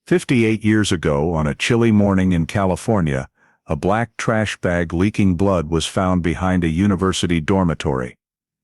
58 years ago, on a chilly morning in California, a black trash bag leaking blood was found behind a university dormitory.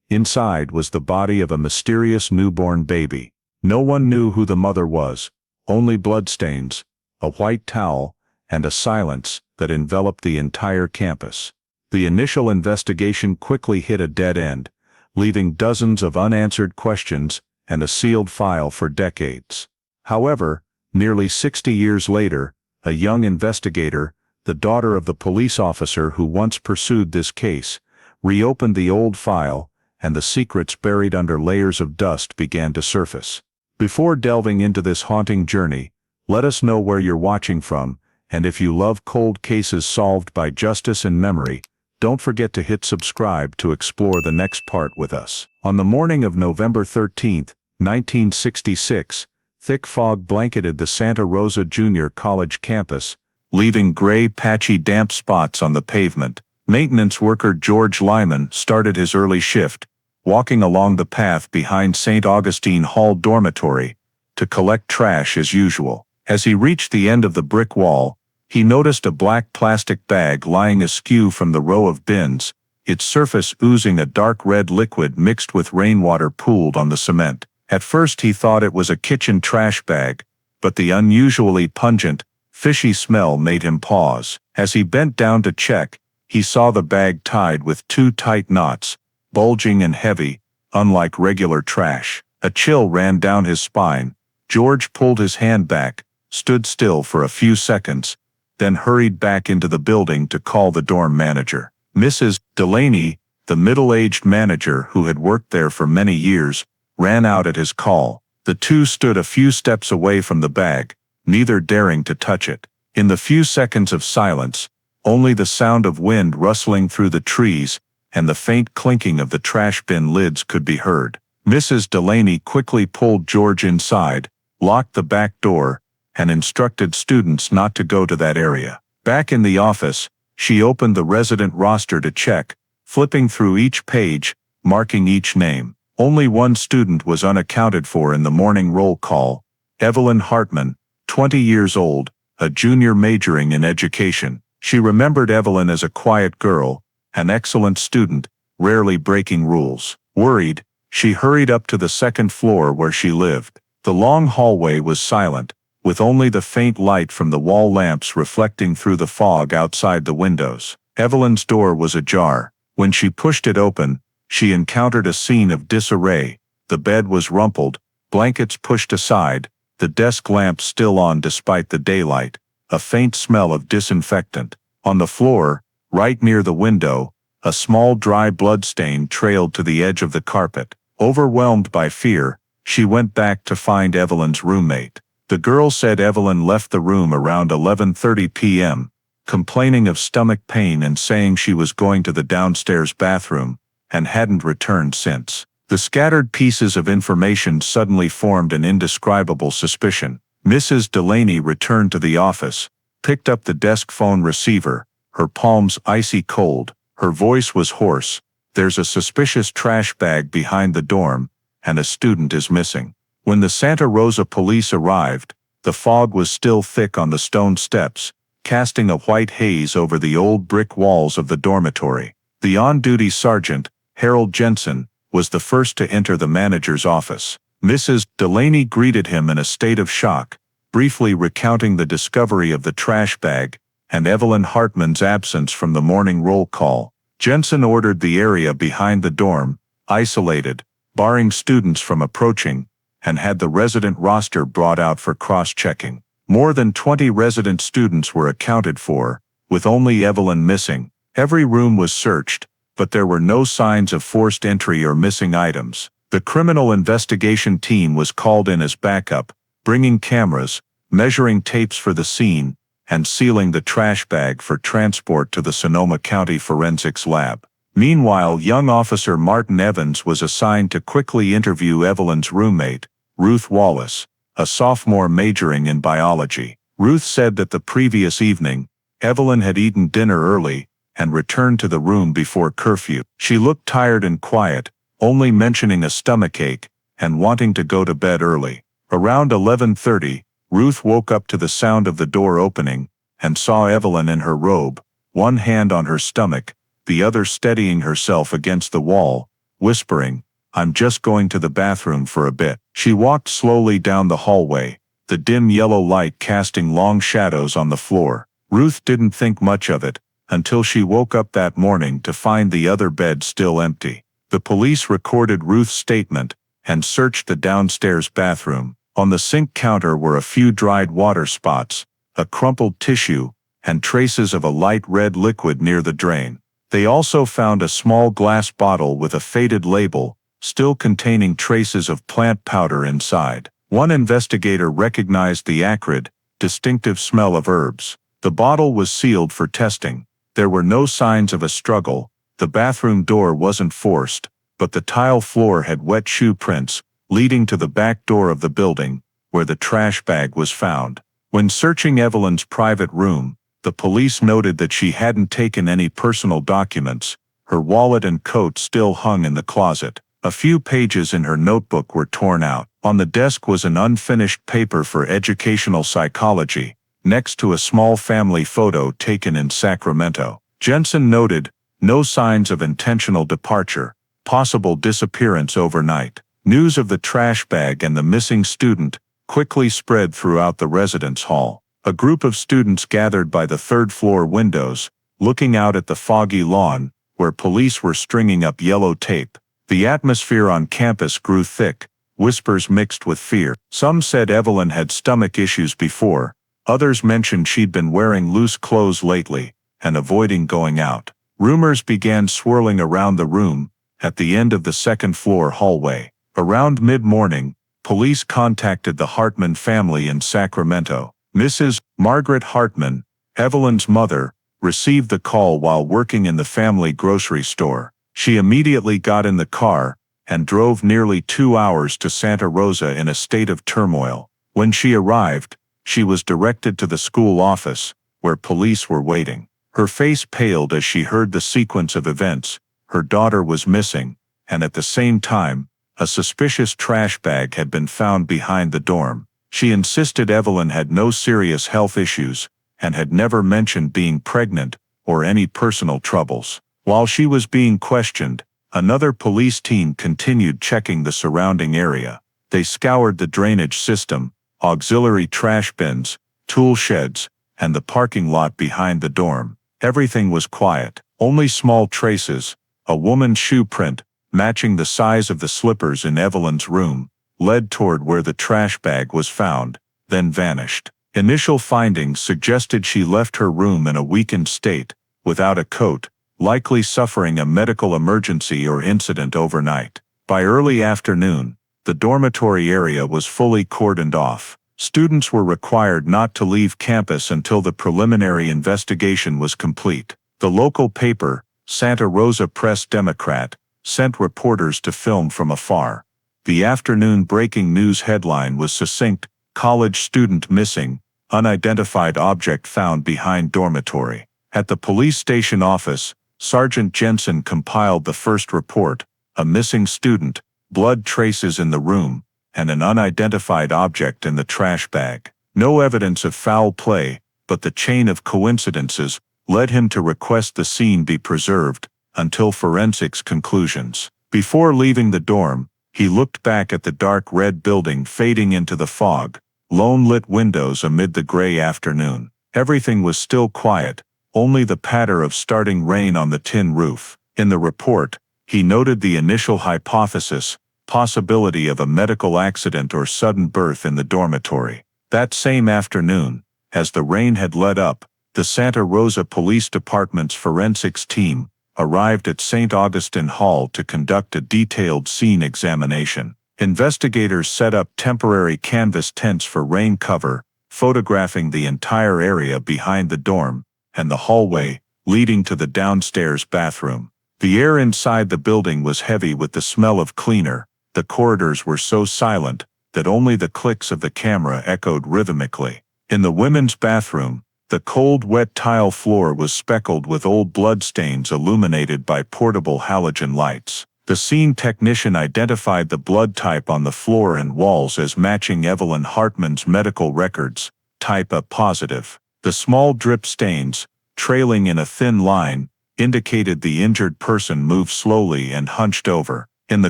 Inside was the body of a mysterious newborn baby. No one knew who the mother was, only bloodstains, a white towel, and a silence that enveloped the entire campus. The initial investigation quickly hit a dead end, leaving dozens of unanswered questions and a sealed file for decades. However, nearly 60 years later, a young investigator, the daughter of the police officer who once pursued this case, reopened the old file, and the secrets buried under layers of dust began to surface. Before delving into this haunting journey, let us know where you're watching from, and if you love cold cases solved by justice and memory, don't forget to hit subscribe to explore the next part with us. On the morning of November 13, 1966, thick fog blanketed the Santa Rosa Junior College campus, leaving gray, patchy, damp spots on the pavement. Maintenance worker George Lyman started his early shift, walking along the path behind St. Augustine Hall Dormitory, to collect trash as usual. As he reached the end of the brick wall, he noticed a black plastic bag lying askew from the row of bins, its surface oozing a dark red liquid mixed with rainwater pooled on the cement. At first he thought it was a kitchen trash bag, but the unusually pungent, fishy smell made him pause. As he bent down to check, he saw the bag tied with two tight knots, bulging and heavy, unlike regular trash. A chill ran down his spine. George pulled his hand back, stood still for a few seconds, then hurried back into the building to call the dorm manager. Mrs. Delaney, the middle-aged manager who had worked there for many years, ran out at his call. The two stood a few steps away from the bag, neither daring to touch it. In the few seconds of silence, only the sound of wind rustling through the trees and the faint clinking of the trash bin lids could be heard. Mrs. Delaney quickly pulled George inside, locked the back door, and instructed students not to go to that area. Back in the office, she opened the resident roster to check, flipping through each page, marking each name. Only one student was unaccounted for in the morning roll call: Evelyn Hartman, 20 years old, a junior majoring in education. She remembered Evelyn as a quiet girl, an excellent student, rarely breaking rules. Worried, she hurried up to the second floor where she lived. The long hallway was silent, with only the faint light from the wall lamps reflecting through the fog outside the windows. Evelyn's door was ajar. When she pushed it open, she encountered a scene of disarray. The bed was rumpled, blankets pushed aside, the desk lamp still on despite the daylight, a faint smell of disinfectant. On the floor, right near the window, a small dry blood stain trailed to the edge of the carpet. Overwhelmed by fear, she went back to find Evelyn's roommate. The girl said Evelyn left the room around 11:30 p.m., complaining of stomach pain and saying she was going to the downstairs bathroom, and hadn't returned since. The scattered pieces of information suddenly formed an indescribable suspicion. Mrs. Delaney returned to the office, picked up the desk phone receiver, her palms icy cold. Her voice was hoarse. "There's a suspicious trash bag behind the dorm, and a student is missing." When the Santa Rosa police arrived, the fog was still thick on the stone steps, casting a white haze over the old brick walls of the dormitory. The on-duty sergeant, Harold Jensen, was the first to enter the manager's office. Mrs. Delaney greeted him in a state of shock, briefly recounting the discovery of the trash bag and Evelyn Hartman's absence from the morning roll call. Jensen ordered the area behind the dorm isolated, barring students from approaching, and had the resident roster brought out for cross-checking. More than 20 resident students were accounted for, with only Evelyn missing. Every room was searched, but there were no signs of forced entry or missing items. The criminal investigation team was called in as backup, bringing cameras, measuring tapes for the scene, and sealing the trash bag for transport to the Sonoma County Forensics Lab. Meanwhile, young Officer Martin Evans was assigned to quickly interview Evelyn's roommate, Ruth Wallace, a sophomore majoring in biology. Ruth said that the previous evening, Evelyn had eaten dinner early and returned to the room before curfew. She looked tired and quiet, only mentioning a stomachache and wanting to go to bed early. Around 11:30, Ruth woke up to the sound of the door opening, and saw Evelyn in her robe, one hand on her stomach, the other steadying herself against the wall, whispering, "I'm just going to the bathroom for a bit." She walked slowly down the hallway, the dim yellow light casting long shadows on the floor. Ruth didn't think much of it, until she woke up that morning to find the other bed still empty. The police recorded Ruth's statement, and searched the downstairs bathroom. On the sink counter were a few dried water spots, a crumpled tissue, and traces of a light red liquid near the drain. They also found a small glass bottle with a faded label, still containing traces of plant powder inside. One investigator recognized the acrid, distinctive smell of herbs. The bottle was sealed for testing. There were no signs of a struggle. The bathroom door wasn't forced, but the tile floor had wet shoe prints, leading to the back door of the building, where the trash bag was found. When searching Evelyn's private room, the police noted that she hadn't taken any personal documents. Her wallet and coat still hung in the closet. A few pages in her notebook were torn out. On the desk was an unfinished paper for educational psychology, next to a small family photo taken in Sacramento. Jensen noted, "No signs of intentional departure, possible disappearance overnight." News of the trash bag and the missing student quickly spread throughout the residence hall. A group of students gathered by the third-floor windows, looking out at the foggy lawn, where police were stringing up yellow tape. The atmosphere on campus grew thick, whispers mixed with fear. Some said Evelyn had stomach issues before, others mentioned she'd been wearing loose clothes lately, and avoiding going out. Rumors began swirling around the room, at the end of the second-floor hallway. Around mid-morning, police contacted the Hartman family in Sacramento. Mrs. Margaret Hartman, Evelyn's mother, received the call while working in the family grocery store. She immediately got in the car and drove nearly 2 hours to Santa Rosa in a state of turmoil. When she arrived, she was directed to the school office, where police were waiting. Her face paled as she heard the sequence of events. Her daughter was missing, and at the same time, a suspicious trash bag had been found behind the dorm. She insisted Evelyn had no serious health issues, and had never mentioned being pregnant, or any personal troubles. While she was being questioned, another police team continued checking the surrounding area. They scoured the drainage system, auxiliary trash bins, tool sheds, and the parking lot behind the dorm. Everything was quiet. Only small traces, a woman's shoe print, matching the size of the slippers in Evelyn's room, led toward where the trash bag was found, then vanished. Initial findings suggested she left her room in a weakened state, without a coat, likely suffering a medical emergency or incident overnight. By early afternoon, the dormitory area was fully cordoned off. Students were required not to leave campus until the preliminary investigation was complete. The local paper, Santa Rosa Press-Democrat, sent reporters to film from afar. The afternoon breaking news headline was succinct: "College student missing, unidentified object found behind dormitory." At the police station office, Sergeant Jensen compiled the first report: a missing student, blood traces in the room, and an unidentified object in the trash bag. No evidence of foul play, but the chain of coincidences led him to request the scene be preserved until forensics conclusions. Before leaving the dorm, he looked back at the dark red building fading into the fog, lone-lit windows amid the gray afternoon. Everything was still quiet, only the patter of starting rain on the tin roof. In the report, he noted the initial hypothesis, possibility of a medical accident or sudden birth in the dormitory. That same afternoon, as the rain had let up, the Santa Rosa Police Department's forensics team arrived at St. Augustine Hall to conduct a detailed scene examination. Investigators set up temporary canvas tents for rain cover, photographing the entire area behind the dorm and the hallway leading to the downstairs bathroom. The air inside the building was heavy with the smell of cleaner. The corridors were so silent that only the clicks of the camera echoed rhythmically. In the women's bathroom, the cold, wet tile floor was speckled with old bloodstains illuminated by portable halogen lights. The scene technician identified the blood type on the floor and walls as matching Evelyn Hartman's medical records, type A positive. The small drip stains, trailing in a thin line, indicated the injured person moved slowly and hunched over. In the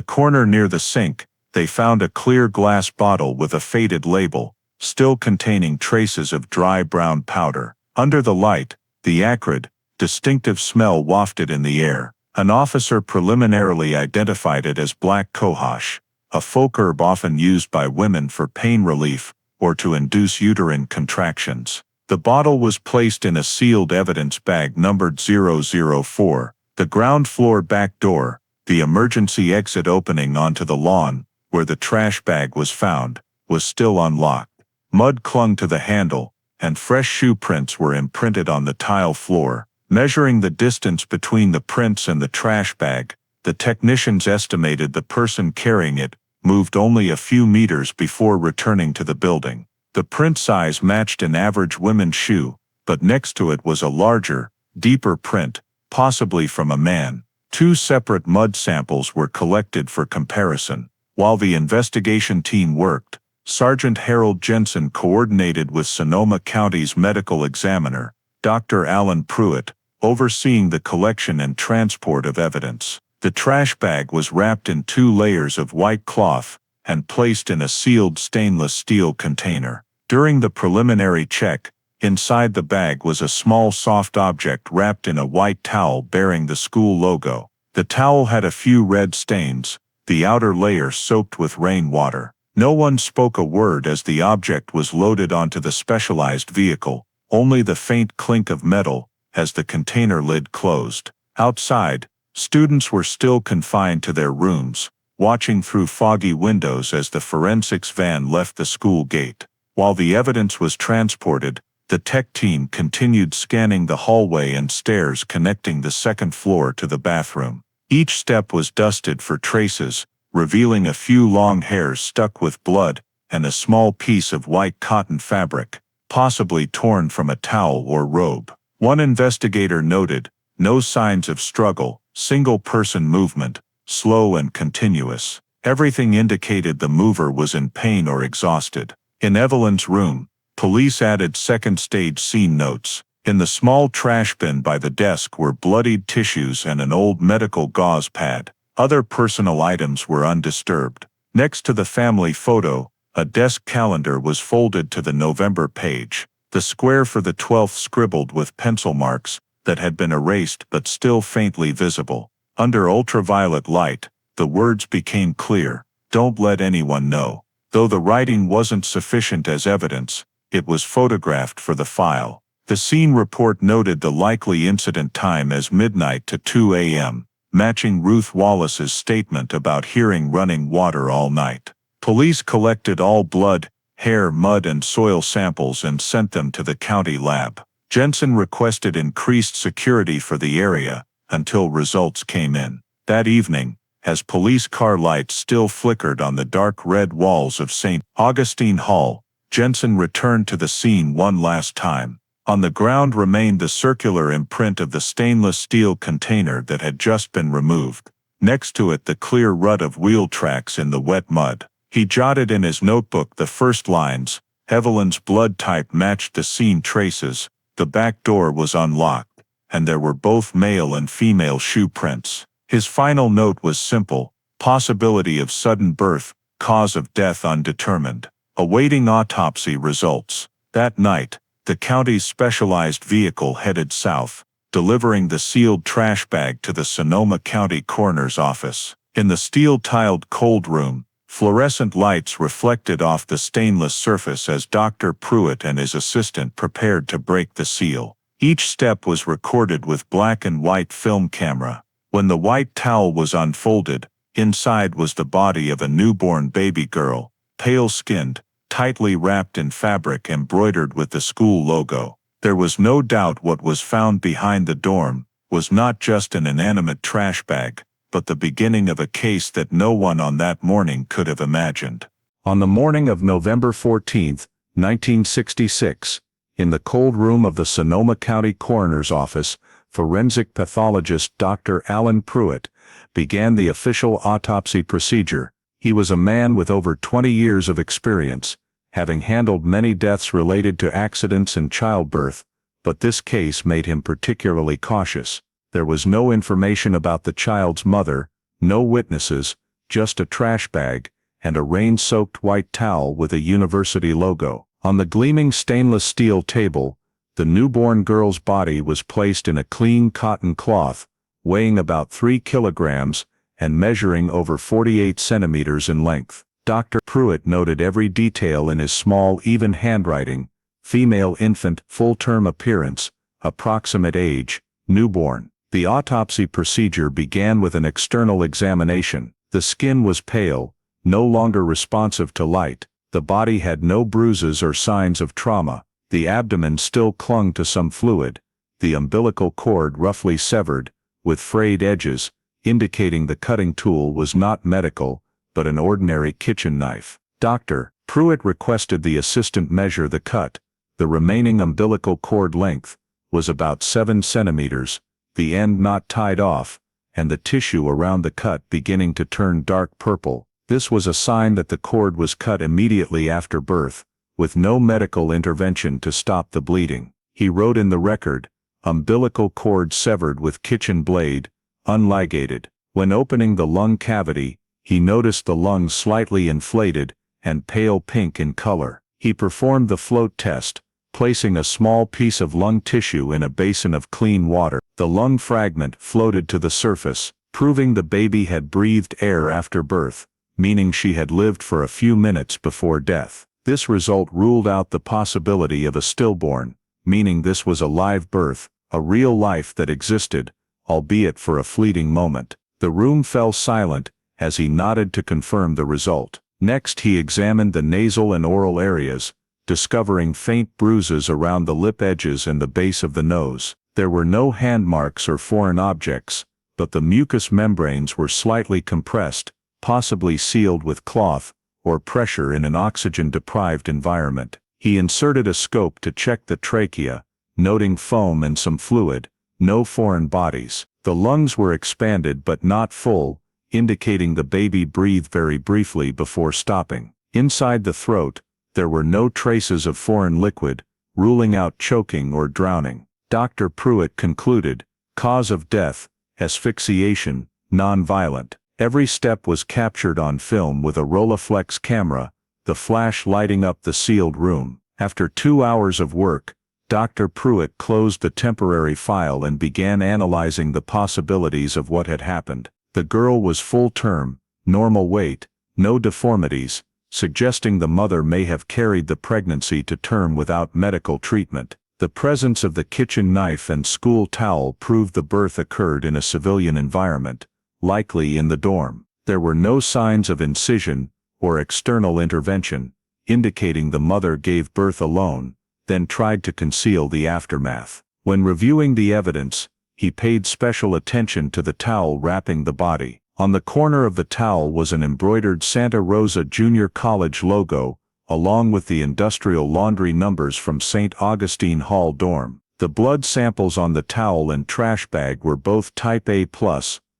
corner near the sink, they found a clear glass bottle with a faded label, still containing traces of dry brown powder. Under the light, the acrid, distinctive smell wafted in the air. An officer preliminarily identified it as black cohosh, a folk herb often used by women for pain relief or to induce uterine contractions. The bottle was placed in a sealed evidence bag numbered 004. The ground floor back door, the emergency exit opening onto the lawn, where the trash bag was found, was still unlocked. Mud clung to the handle, and fresh shoe prints were imprinted on the tile floor. Measuring the distance between the prints and the trash bag, the technicians estimated the person carrying it moved only a few meters before returning to the building. The print size matched an average women's shoe, but next to it was a larger, deeper print, possibly from a man. Two separate mud samples were collected for comparison. While the investigation team worked, Sergeant Harold Jensen coordinated with Sonoma County's medical examiner, Dr. Alan Pruitt, overseeing the collection and transport of evidence. The trash bag was wrapped in 2 layers of white cloth and placed in a sealed stainless steel container. During the preliminary check, inside the bag was a small soft object wrapped in a white towel bearing the school logo. The towel had a few red stains, the outer layer soaked with rainwater. No one spoke a word as the object was loaded onto the specialized vehicle, only the faint clink of metal as the container lid closed. Outside, students were still confined to their rooms, watching through foggy windows as the forensics van left the school gate. While the evidence was transported, the tech team continued scanning the hallway and stairs connecting the second floor to the bathroom. Each step was dusted for traces, revealing a few long hairs stuck with blood and a small piece of white cotton fabric, possibly torn from a towel or robe. One investigator noted, no signs of struggle, single-person movement, slow and continuous. Everything indicated the mover was in pain or exhausted. In Evelyn's room, police added second-stage scene notes. In the small trash bin by the desk were bloodied tissues and an old medical gauze pad. Other personal items were undisturbed. Next to the family photo, a desk calendar was folded to the November page. The square for the 12th scribbled with pencil marks that had been erased but still faintly visible. Under ultraviolet light, the words became clear, "Don't let anyone know." Though the writing wasn't sufficient as evidence, it was photographed for the file. The scene report noted the likely incident time as midnight to 2 a.m., matching Ruth Wallace's statement about hearing running water all night. Police collected all blood, hair, mud and soil samples and sent them to the county lab. Jensen requested increased security for the area until results came in. That evening, as police car lights still flickered on the dark red walls of St. Augustine Hall, Jensen returned to the scene one last time. On the ground remained the circular imprint of the stainless steel container that had just been removed. Next to it the clear rut of wheel tracks in the wet mud. He jotted in his notebook the first lines. Evelyn's blood type matched the scene traces, the back door was unlocked, and there were both male and female shoe prints. His final note was simple: possibility of sudden birth, cause of death undetermined. Awaiting autopsy results. That night, the county's specialized vehicle headed south, delivering the sealed trash bag to the Sonoma County Coroner's office. In the steel-tiled cold room, fluorescent lights reflected off the stainless surface as Dr. Pruitt and his assistant prepared to break the seal. Each step was recorded with black and white film camera. When the white towel was unfolded, inside was the body of a newborn baby girl, pale-skinned, tightly wrapped in fabric embroidered with the school logo. There was no doubt what was found behind the dorm was not just an inanimate trash bag, but the beginning of a case that no one on that morning could have imagined. On the morning of November 14, 1966, in the cold room of the Sonoma County Coroner's office, forensic pathologist Dr. Alan Pruitt, began the official autopsy procedure. He was a man with over 20 years of experience, having handled many deaths related to accidents and childbirth, but this case made him particularly cautious. There was no information about the child's mother, no witnesses, just a trash bag, and a rain-soaked white towel with a university logo. On the gleaming stainless steel table, the newborn girl's body was placed in a clean cotton cloth, weighing about 3 kilograms and measuring over 48 centimeters in length. Dr. Pruitt noted every detail in his small, even handwriting: female infant, full-term appearance, approximate age, newborn. The autopsy procedure began with an external examination. The skin was pale, no longer responsive to light. The body had no bruises or signs of trauma. The abdomen still clung to some fluid, the umbilical cord roughly severed, with frayed edges, indicating the cutting tool was not medical, but an ordinary kitchen knife. Dr. Pruitt requested the assistant measure the cut. The remaining umbilical cord length was about 7 centimeters, the end not tied off, and the tissue around the cut beginning to turn dark purple. This was a sign that the cord was cut immediately after birth, with no medical intervention to stop the bleeding. He wrote in the record, "Umbilical cord severed with kitchen blade, unligated." When opening the lung cavity, he noticed the lungs slightly inflated and pale pink in color. He performed the float test, placing a small piece of lung tissue in a basin of clean water. The lung fragment floated to the surface, proving the baby had breathed air after birth, meaning she had lived for a few minutes before death. This result ruled out the possibility of a stillborn, meaning this was a live birth, a real life that existed, albeit for a fleeting moment. The room fell silent as he nodded to confirm the result. Next he examined the nasal and oral areas, discovering faint bruises around the lip edges and the base of the nose. There were no hand marks or foreign objects, but the mucous membranes were slightly compressed, possibly sealed with cloth or pressure in an oxygen-deprived environment. He inserted a scope to check the trachea, noting foam and some fluid, no foreign bodies. The lungs were expanded but not full, indicating the baby breathed very briefly before stopping. Inside the throat, there were no traces of foreign liquid, ruling out choking or drowning. Dr. Pruitt concluded, cause of death, asphyxiation, non-violent. Every step was captured on film with a Rolleiflex camera, the flash lighting up the sealed room. After 2 hours of work, Dr. Pruitt closed the temporary file and began analyzing the possibilities of what had happened. The girl was full-term, normal weight, no deformities, suggesting the mother may have carried the pregnancy to term without medical treatment. The presence of the kitchen knife and school towel proved the birth occurred in a civilian environment, likely in the dorm. There were no signs of incision or external intervention, indicating the mother gave birth alone, then tried to conceal the aftermath. When reviewing the evidence, he paid special attention to the towel wrapping the body. On the corner of the towel was an embroidered Santa Rosa Junior College logo, along with the industrial laundry numbers from St. Augustine Hall dorm. The blood samples on the towel and trash bag were both type A+,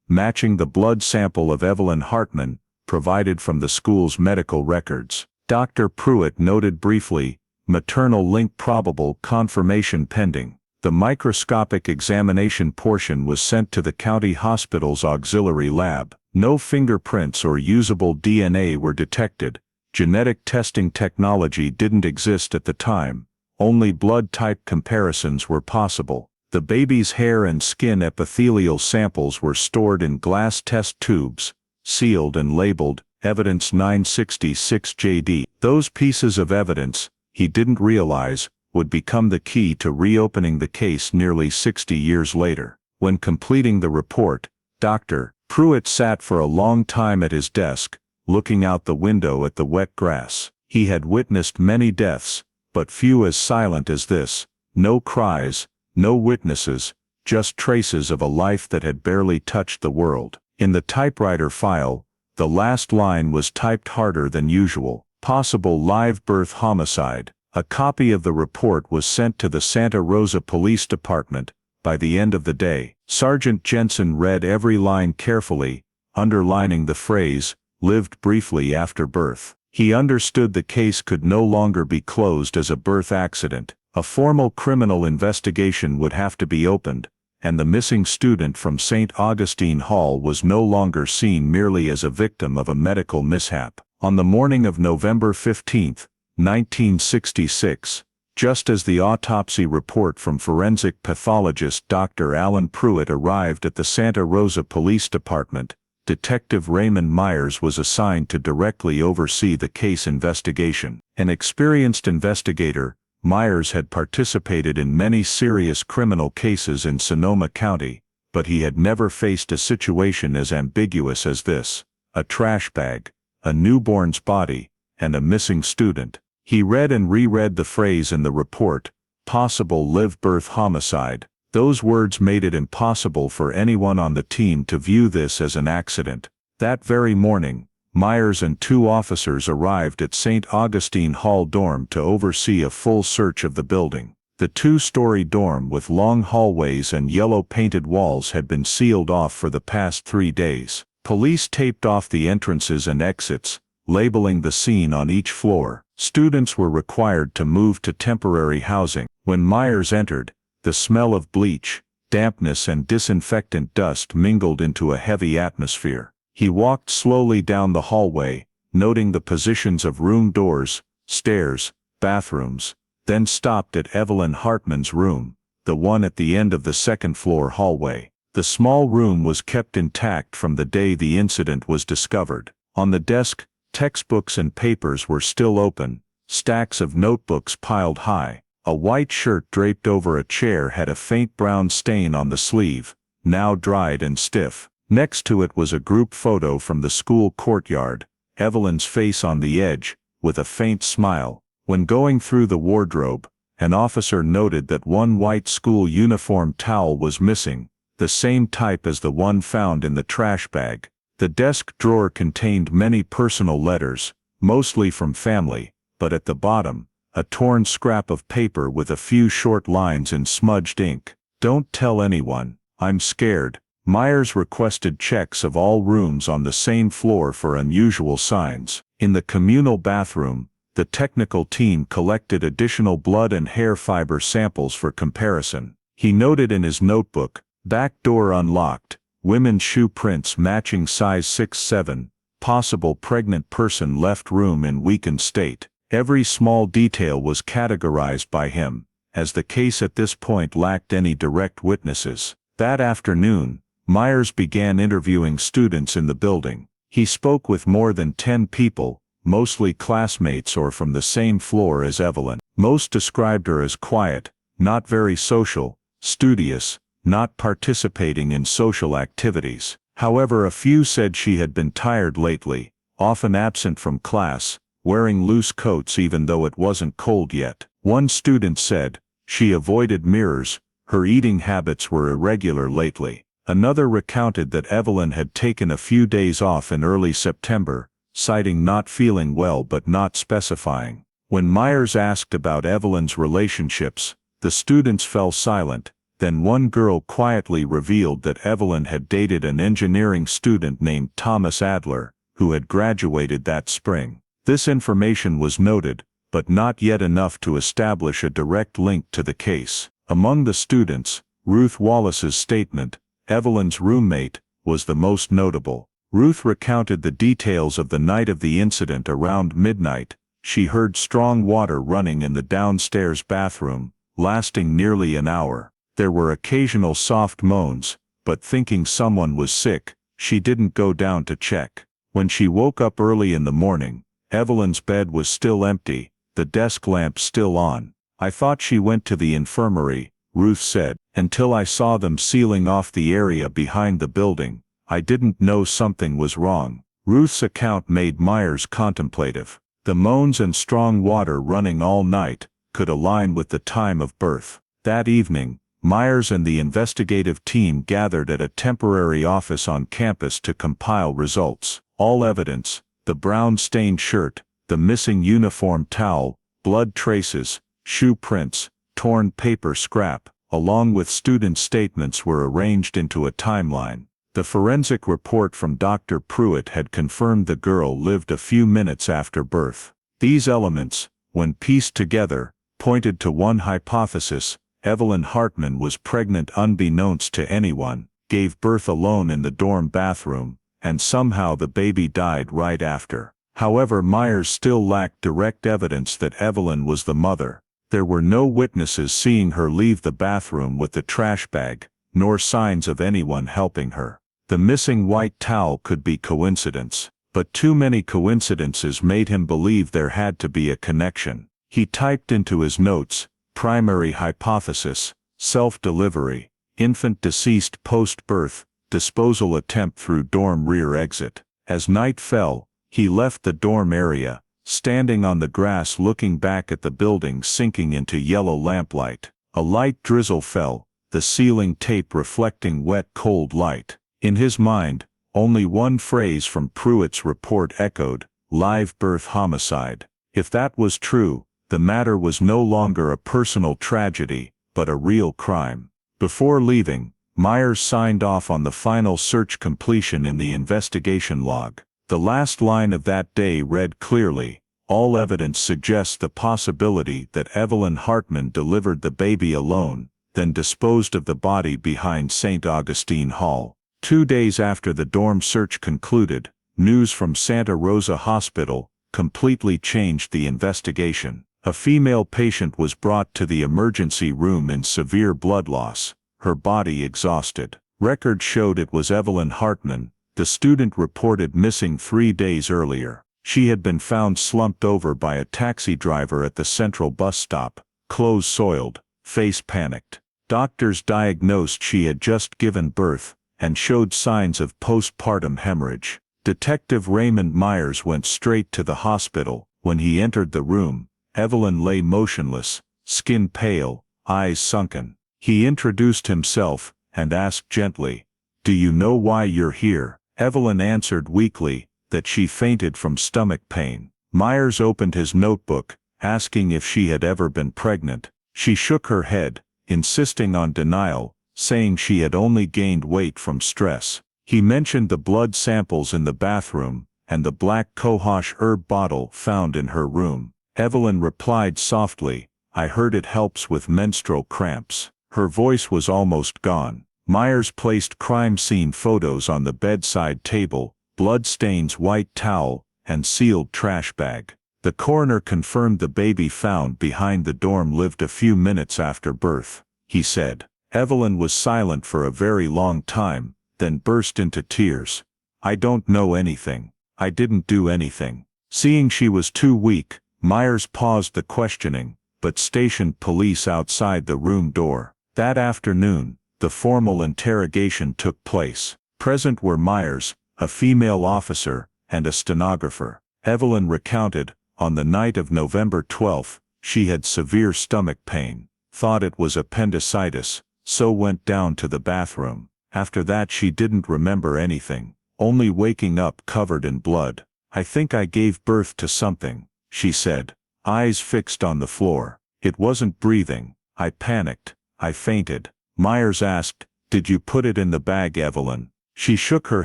matching the blood sample of Evelyn Hartman, provided from the school's medical records. Dr. Pruitt noted briefly, maternal link probable, confirmation pending. The microscopic examination portion was sent to the county hospital's auxiliary lab. No fingerprints or usable DNA were detected. Genetic testing technology didn't exist at the time. Only blood type comparisons were possible. The baby's hair and skin epithelial samples were stored in glass test tubes, sealed and labeled, Evidence 966 JD. Those pieces of evidence, he didn't realize, would become the key to reopening the case nearly 60 years later. When completing the report, Dr. Pruitt sat for a long time at his desk, looking out the window at the wet grass. He had witnessed many deaths, but few as silent as this. No cries, no witnesses, just traces of a life that had barely touched the world. In the typewriter file, the last line was typed harder than usual. Possible live birth homicide. A copy of the report was sent to the Santa Rosa Police Department, By the end of the day, Sergeant Jensen read every line carefully, underlining the phrase, "lived briefly after birth." He understood the case could no longer be closed as a birth accident. A formal criminal investigation would have to be opened, and the missing student from St. Augustine Hall was no longer seen merely as a victim of a medical mishap. On the morning of November 15, 1966, just as the autopsy report from forensic pathologist Dr. Alan Pruitt arrived at the Santa Rosa Police Department, Detective Raymond Myers was assigned to directly oversee the case investigation. An experienced investigator, Myers had participated in many serious criminal cases in Sonoma County, but he had never faced a situation as ambiguous as this: a trash bag, a newborn's body, and a missing student. He read and reread the phrase in the report, "possible live-birth homicide." Those words made it impossible for anyone on the team to view this as an accident. That very morning, Myers and 2 officers arrived at St. Augustine Hall dorm to oversee a full search of the building. The 2-story dorm with long hallways and yellow-painted walls had been sealed off for the past 3 days. Police taped off the entrances and exits, labeling the scene on each floor. Students were required to move to temporary housing. When Myers entered, the smell of bleach, dampness and disinfectant dust mingled into a heavy atmosphere. He walked slowly down the hallway, noting the positions of room doors, stairs, bathrooms, then stopped at Evelyn Hartman's room, the one at the end of the second-floor hallway. The small room was kept intact from the day the incident was discovered. On the desk, textbooks and papers were still open, stacks of notebooks piled high. A white shirt draped over a chair had a faint brown stain on the sleeve, now dried and stiff. Next to it was a group photo from the school courtyard, Evelyn's face on the edge, with a faint smile. When going through the wardrobe, an officer noted that one white school uniform towel was missing, the same type as the one found in the trash bag. The desk drawer contained many personal letters, mostly from family, but at the bottom, a torn scrap of paper with a few short lines in smudged ink. "Don't tell anyone, I'm scared." Myers requested checks of all rooms on the same floor for unusual signs. In the communal bathroom, the technical team collected additional blood and hair fiber samples for comparison. He noted in his notebook, "back door unlocked, women's shoe prints matching size 6-7, possible pregnant person left room in weakened state." Every small detail was categorized by him, as the case at this point lacked any direct witnesses. That afternoon, Myers began interviewing students in the building. He spoke with more than 10 people, mostly classmates or from the same floor as Evelyn. Most described her as quiet, not very social, studious, not participating in social activities. However, a few said she had been tired lately, often absent from class, wearing loose coats even though it wasn't cold yet. One student said, she avoided mirrors, her eating habits were irregular lately. Another recounted that Evelyn had taken a few days off in early September, citing not feeling well but not specifying. When Myers asked about Evelyn's relationships, the students fell silent. Then one girl quietly revealed that Evelyn had dated an engineering student named Thomas Adler, who had graduated that spring. This information was noted, but not yet enough to establish a direct link to the case. Among the students, Ruth Wallace's statement, Evelyn's roommate, was the most notable. Ruth recounted the details of the night of the incident. Around midnight, she heard strong water running in the downstairs bathroom, lasting nearly an hour. There were occasional soft moans, but thinking someone was sick, she didn't go down to check. When she woke up early in the morning, Evelyn's bed was still empty, the desk lamp still on. "I thought she went to the infirmary," Ruth said, "until I saw them sealing off the area behind the building. I didn't know something was wrong." Ruth's account made Myers contemplative. The moans and strong water running all night could align with the time of birth. That evening, Myers and the investigative team gathered at a temporary office on campus to compile results. All evidence, the brown-stained shirt, the missing uniform towel, blood traces, shoe prints, torn paper scrap, along with student statements, were arranged into a timeline. The forensic report from Dr. Pruitt had confirmed the girl lived a few minutes after birth. These elements, when pieced together, pointed to one hypothesis: Evelyn Hartman was pregnant unbeknownst to anyone, gave birth alone in the dorm bathroom, and somehow the baby died right after. However, Myers still lacked direct evidence that Evelyn was the mother. There were no witnesses seeing her leave the bathroom with the trash bag, nor signs of anyone helping her. The missing white towel could be coincidence, but too many coincidences made him believe there had to be a connection. He typed into his notes: primary hypothesis, self-delivery, infant deceased post-birth, disposal attempt through dorm rear exit. As night fell, he left the dorm area, standing on the grass looking back at the building sinking into yellow lamplight. A light drizzle fell, the ceiling tape reflecting wet cold light. In his mind, only one phrase from Pruitt's report echoed: live birth homicide. If that was true, the matter was no longer a personal tragedy, but a real crime. Before leaving, Myers signed off on the final search completion in the investigation log. The last line of that day read clearly: all evidence suggests the possibility that Evelyn Hartman delivered the baby alone, then disposed of the body behind St. Augustine Hall. 2 days after the dorm search concluded, news from Santa Rosa Hospital completely changed the investigation. A female patient was brought to the emergency room in severe blood loss, her body exhausted. Records showed it was Evelyn Hartman, the student reported missing 3 days earlier. She had been found slumped over by a taxi driver at the Central bus stop, clothes soiled, face panicked. Doctors diagnosed she had just given birth, and showed signs of postpartum hemorrhage. Detective Raymond Myers went straight to the hospital. When he entered the room, Evelyn lay motionless, skin pale, eyes sunken. He introduced himself, and asked gently, "Do you know why you're here?" Evelyn answered weakly that she fainted from stomach pain. Myers opened his notebook, asking if she had ever been pregnant. She shook her head, insisting on denial, saying she had only gained weight from stress. He mentioned the blood samples in the bathroom, and the black cohosh herb bottle found in her room. Evelyn replied softly, "I heard it helps with menstrual cramps." Her voice was almost gone. Myers placed crime scene photos on the bedside table: blood-stains, white towel, and sealed trash bag. The coroner confirmed the baby found behind the dorm lived a few minutes after birth. He said. Evelyn was silent for a very long time, then burst into tears. "I don't know anything. I didn't do anything." Seeing she was too weak, Myers paused the questioning, but stationed police outside the room door. That afternoon, the formal interrogation took place. Present were Myers, a female officer, and a stenographer. Evelyn recounted, on the night of November 12th, she had severe stomach pain, thought it was appendicitis, so went down to the bathroom. After that she didn't remember anything, only waking up covered in blood. "I think I gave birth to something," she said, eyes fixed on the floor. "It wasn't breathing. I panicked. I fainted." Myers asked, "Did you put it in the bag, Evelyn?" She shook her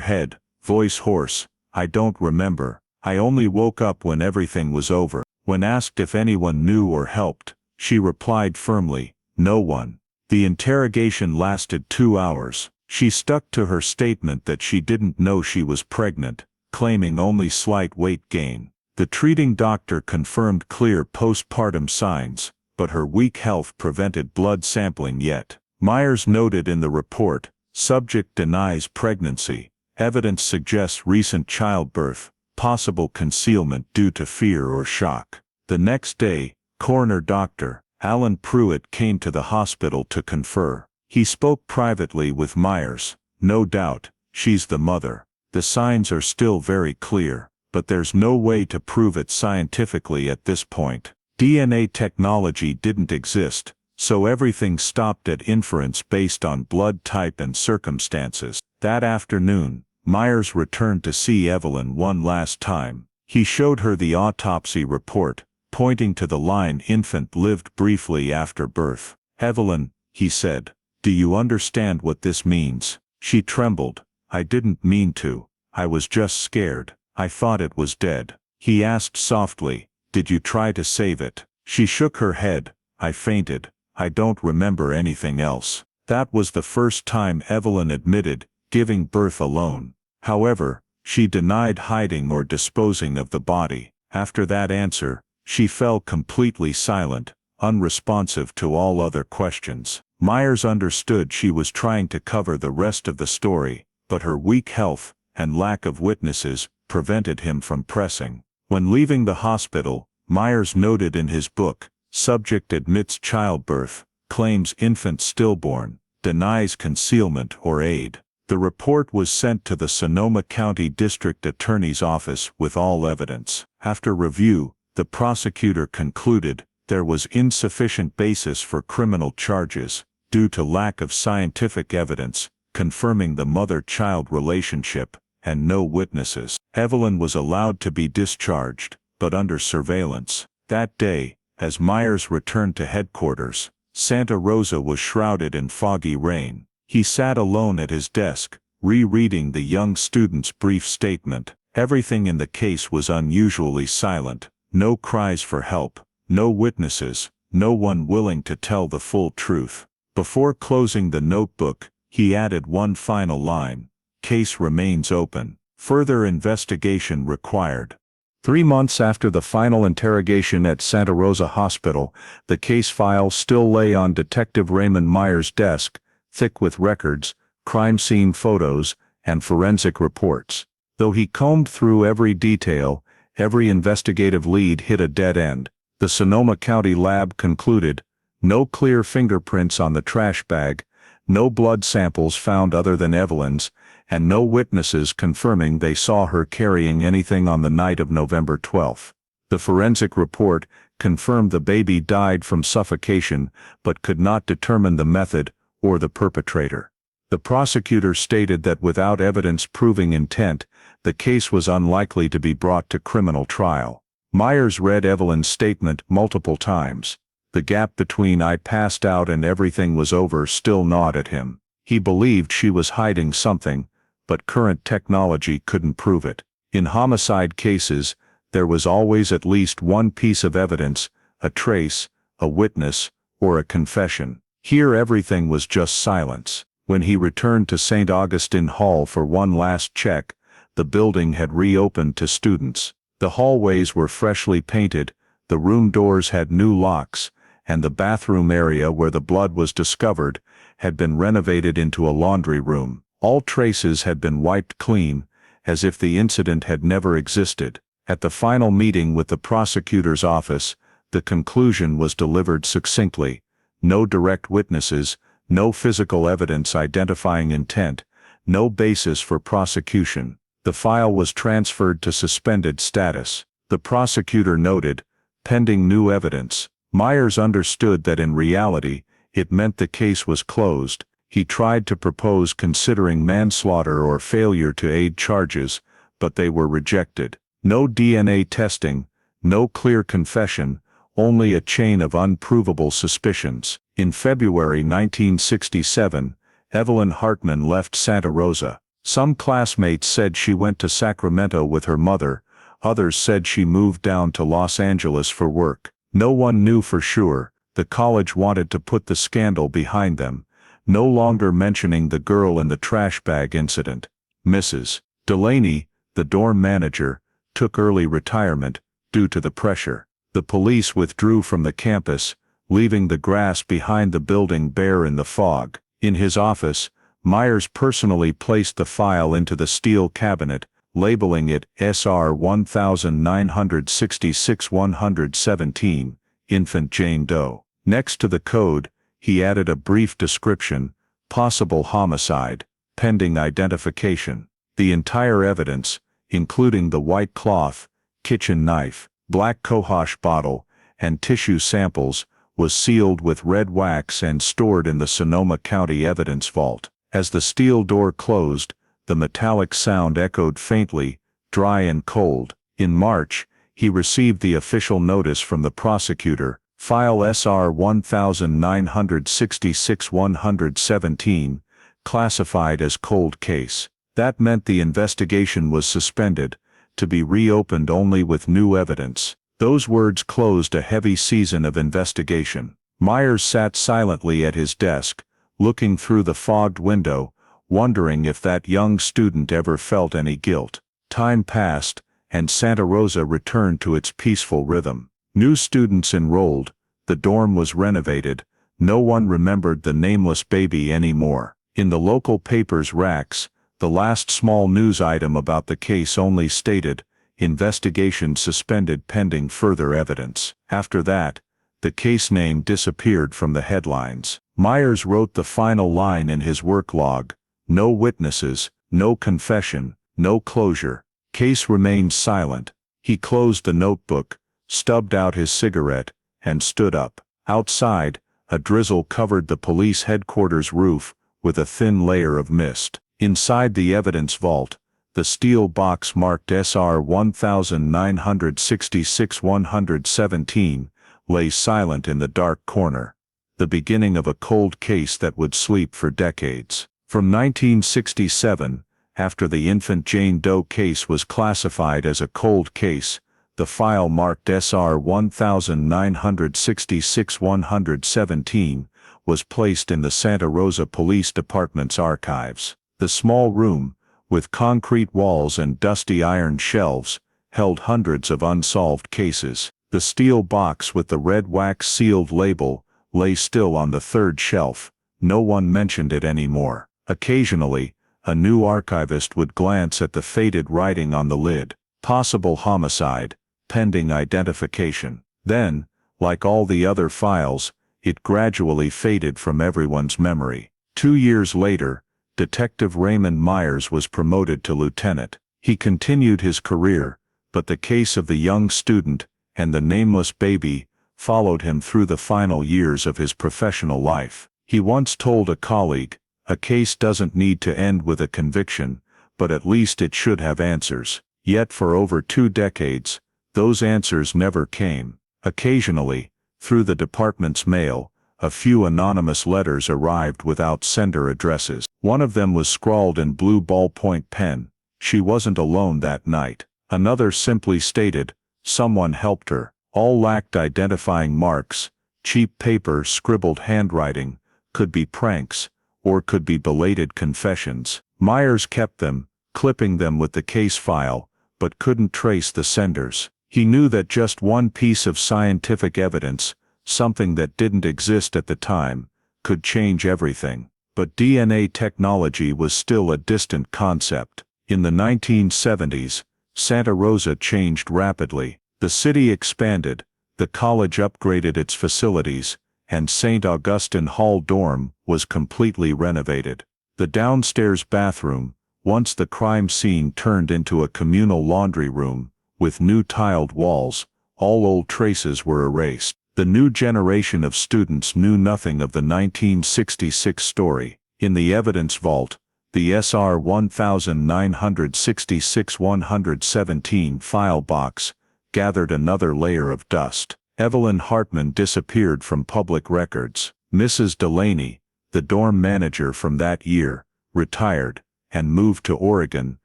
head, voice hoarse. "I don't remember. I only woke up when everything was over." When asked if anyone knew or helped, she replied firmly, "No one." The interrogation lasted 2 hours. She stuck to her statement that she didn't know she was pregnant, claiming only slight weight gain. The treating doctor confirmed clear postpartum signs, but her weak health prevented blood sampling yet. Myers noted in the report, subject denies pregnancy. Evidence suggests recent childbirth, possible concealment due to fear or shock. The next day, coroner Dr. Alan Pruitt came to the hospital to confer. He spoke privately with Myers. "No doubt, she's the mother. The signs are still very clear, but there's no way to prove it scientifically at this point. DNA technology didn't exist, so everything stopped at inference based on blood type and circumstances." That afternoon, Myers returned to see Evelyn one last time. He showed her the autopsy report, pointing to the line "infant lived briefly after birth." "Evelyn, he said. "Do you understand what this means?" She trembled. "I didn't mean to. I was just scared. I thought it was dead." He asked softly, "Did you try to save it?" She shook her head. "I fainted. I don't remember anything else." That was the first time Evelyn admitted giving birth alone. However, she denied hiding or disposing of the body. After that answer, she fell completely silent, unresponsive to all other questions. Myers understood she was trying to cover the rest of the story, but her weak health and lack of witnesses prevented him from pressing. When leaving the hospital, Myers noted in his book, "Subject admits childbirth, claims infant stillborn, denies concealment or aid." The report was sent to the Sonoma County District Attorney's Office with all evidence. After review, the prosecutor concluded there was insufficient basis for criminal charges due to lack of scientific evidence confirming the mother-child relationship and no witnesses. Evelyn was allowed to be discharged, but under surveillance. That day, as Myers returned to headquarters, Santa Rosa was shrouded in foggy rain. He sat alone at his desk, rereading the young student's brief statement. Everything in the case was unusually silent. No cries for help, no witnesses, no one willing to tell the full truth. Before closing the notebook, he added one final line: "Case remains open. Further investigation required." 3 months after the final interrogation at Santa Rosa Hospital, the case file still lay on Detective Raymond Myers' desk, thick with records, crime scene photos, and forensic reports. Though he combed through every detail, every investigative lead hit a dead end. The Sonoma County lab concluded, no clear fingerprints on the trash bag, no blood samples found other than Evelyn's, and no witnesses confirming they saw her carrying anything on the night of November 12. The forensic report confirmed the baby died from suffocation but could not determine the method or the perpetrator. The prosecutor stated that without evidence proving intent, the case was unlikely to be brought to criminal trial. Myers read Evelyn's statement multiple times. The gap between "I passed out and everything was over" still gnawed at him. He believed she was hiding something, but current technology couldn't prove it. In homicide cases, there was always at least one piece of evidence, a trace, a witness, or a confession. Here everything was just silence. When he returned to St. Augustine Hall for one last check, the building had reopened to students. The hallways were freshly painted, the room doors had new locks, and the bathroom area where the blood was discovered had been renovated into a laundry room. All traces had been wiped clean, as if the incident had never existed. At the final meeting with the prosecutor's office, the conclusion was delivered succinctly: no direct witnesses, no physical evidence identifying intent, no basis for prosecution. The file was transferred to suspended status. The prosecutor noted, pending new evidence. Myers understood that in reality, it meant the case was closed. He tried to propose considering manslaughter or failure to aid charges, but they were rejected. No DNA testing, no clear confession, only a chain of unprovable suspicions. In February 1967, Evelyn Hartman left Santa Rosa. Some classmates said she went to Sacramento with her mother, others said she moved down to Los Angeles for work. No one knew for sure. The college wanted to put the scandal behind them, no longer mentioning the girl in the trash bag incident. Mrs. Delaney, the dorm manager, took early retirement due to the pressure. The police withdrew from the campus, leaving the grass behind the building bare in the fog. In his office, Myers personally placed the file into the steel cabinet, labeling it SR 1966-117, Infant Jane Doe. Next to the code, he added a brief description: possible homicide, pending identification. The entire evidence, including the white cloth, kitchen knife, black cohosh bottle, and tissue samples, was sealed with red wax and stored in the Sonoma County Evidence Vault. As the steel door closed, the metallic sound echoed faintly, dry and cold. In March, he received the official notice from the prosecutor, File SR 1966-117, classified as cold case. That meant the investigation was suspended, to be reopened only with new evidence. Those words closed a heavy season of investigation. Myers sat silently at his desk, looking through the fogged window, wondering if that young student ever felt any guilt. Time passed, and Santa Rosa returned to its peaceful rhythm. New students enrolled, the dorm was renovated, no one remembered the nameless baby anymore. In the local paper's racks, the last small news item about the case only stated, "Investigation suspended pending further evidence." After that, the case name disappeared from the headlines. Myers wrote the final line in his work log: "No witnesses, no confession, no closure." Case remained silent. He closed the notebook, stubbed out his cigarette, and stood up. Outside, a drizzle covered the police headquarters roof with a thin layer of mist. Inside the evidence vault, the steel box marked SR 1966-117 lay silent in the dark corner, the beginning of a cold case that would sleep for decades. From 1967, after the infant Jane Doe case was classified as a cold case, the file marked SR 1966-117 was placed in the Santa Rosa Police Department's archives. The small room, with concrete walls and dusty iron shelves, held hundreds of unsolved cases. The steel box with the red wax-sealed label lay still on the third shelf. No one mentioned it anymore. Occasionally, a new archivist would glance at the faded writing on the lid: "Possible homicide, pending identification." Then, like all the other files, it gradually faded from everyone's memory. 2 years later, Detective Raymond Myers was promoted to lieutenant. He continued his career, but the case of the young student and the nameless baby followed him through the final years of his professional life. He once told a colleague, "A case doesn't need to end with a conviction, but at least it should have answers." Yet for over 2 decades, those answers never came. Occasionally, through the department's mail, a few anonymous letters arrived without sender addresses. One of them was scrawled in blue ballpoint pen, "She wasn't alone that night." Another simply stated, "Someone helped her." All lacked identifying marks, cheap paper, scribbled handwriting, could be pranks, or could be belated confessions. Myers kept them, clipping them with the case file, but couldn't trace the senders. He knew that just one piece of scientific evidence, something that didn't exist at the time, could change everything. But DNA technology was still a distant concept. In the 1970s, Santa Rosa changed rapidly. The city expanded, the college upgraded its facilities, and St. Augustine Hall dorm was completely renovated. The downstairs bathroom, once the crime scene, turned into a communal laundry room, with new tiled walls. All old traces were erased. The new generation of students knew nothing of the 1966 story. In the evidence vault, the SR 1966-117 file box gathered another layer of dust. Evelyn Hartman disappeared from public records. Mrs. Delaney, the dorm manager from that year, retired and moved to Oregon,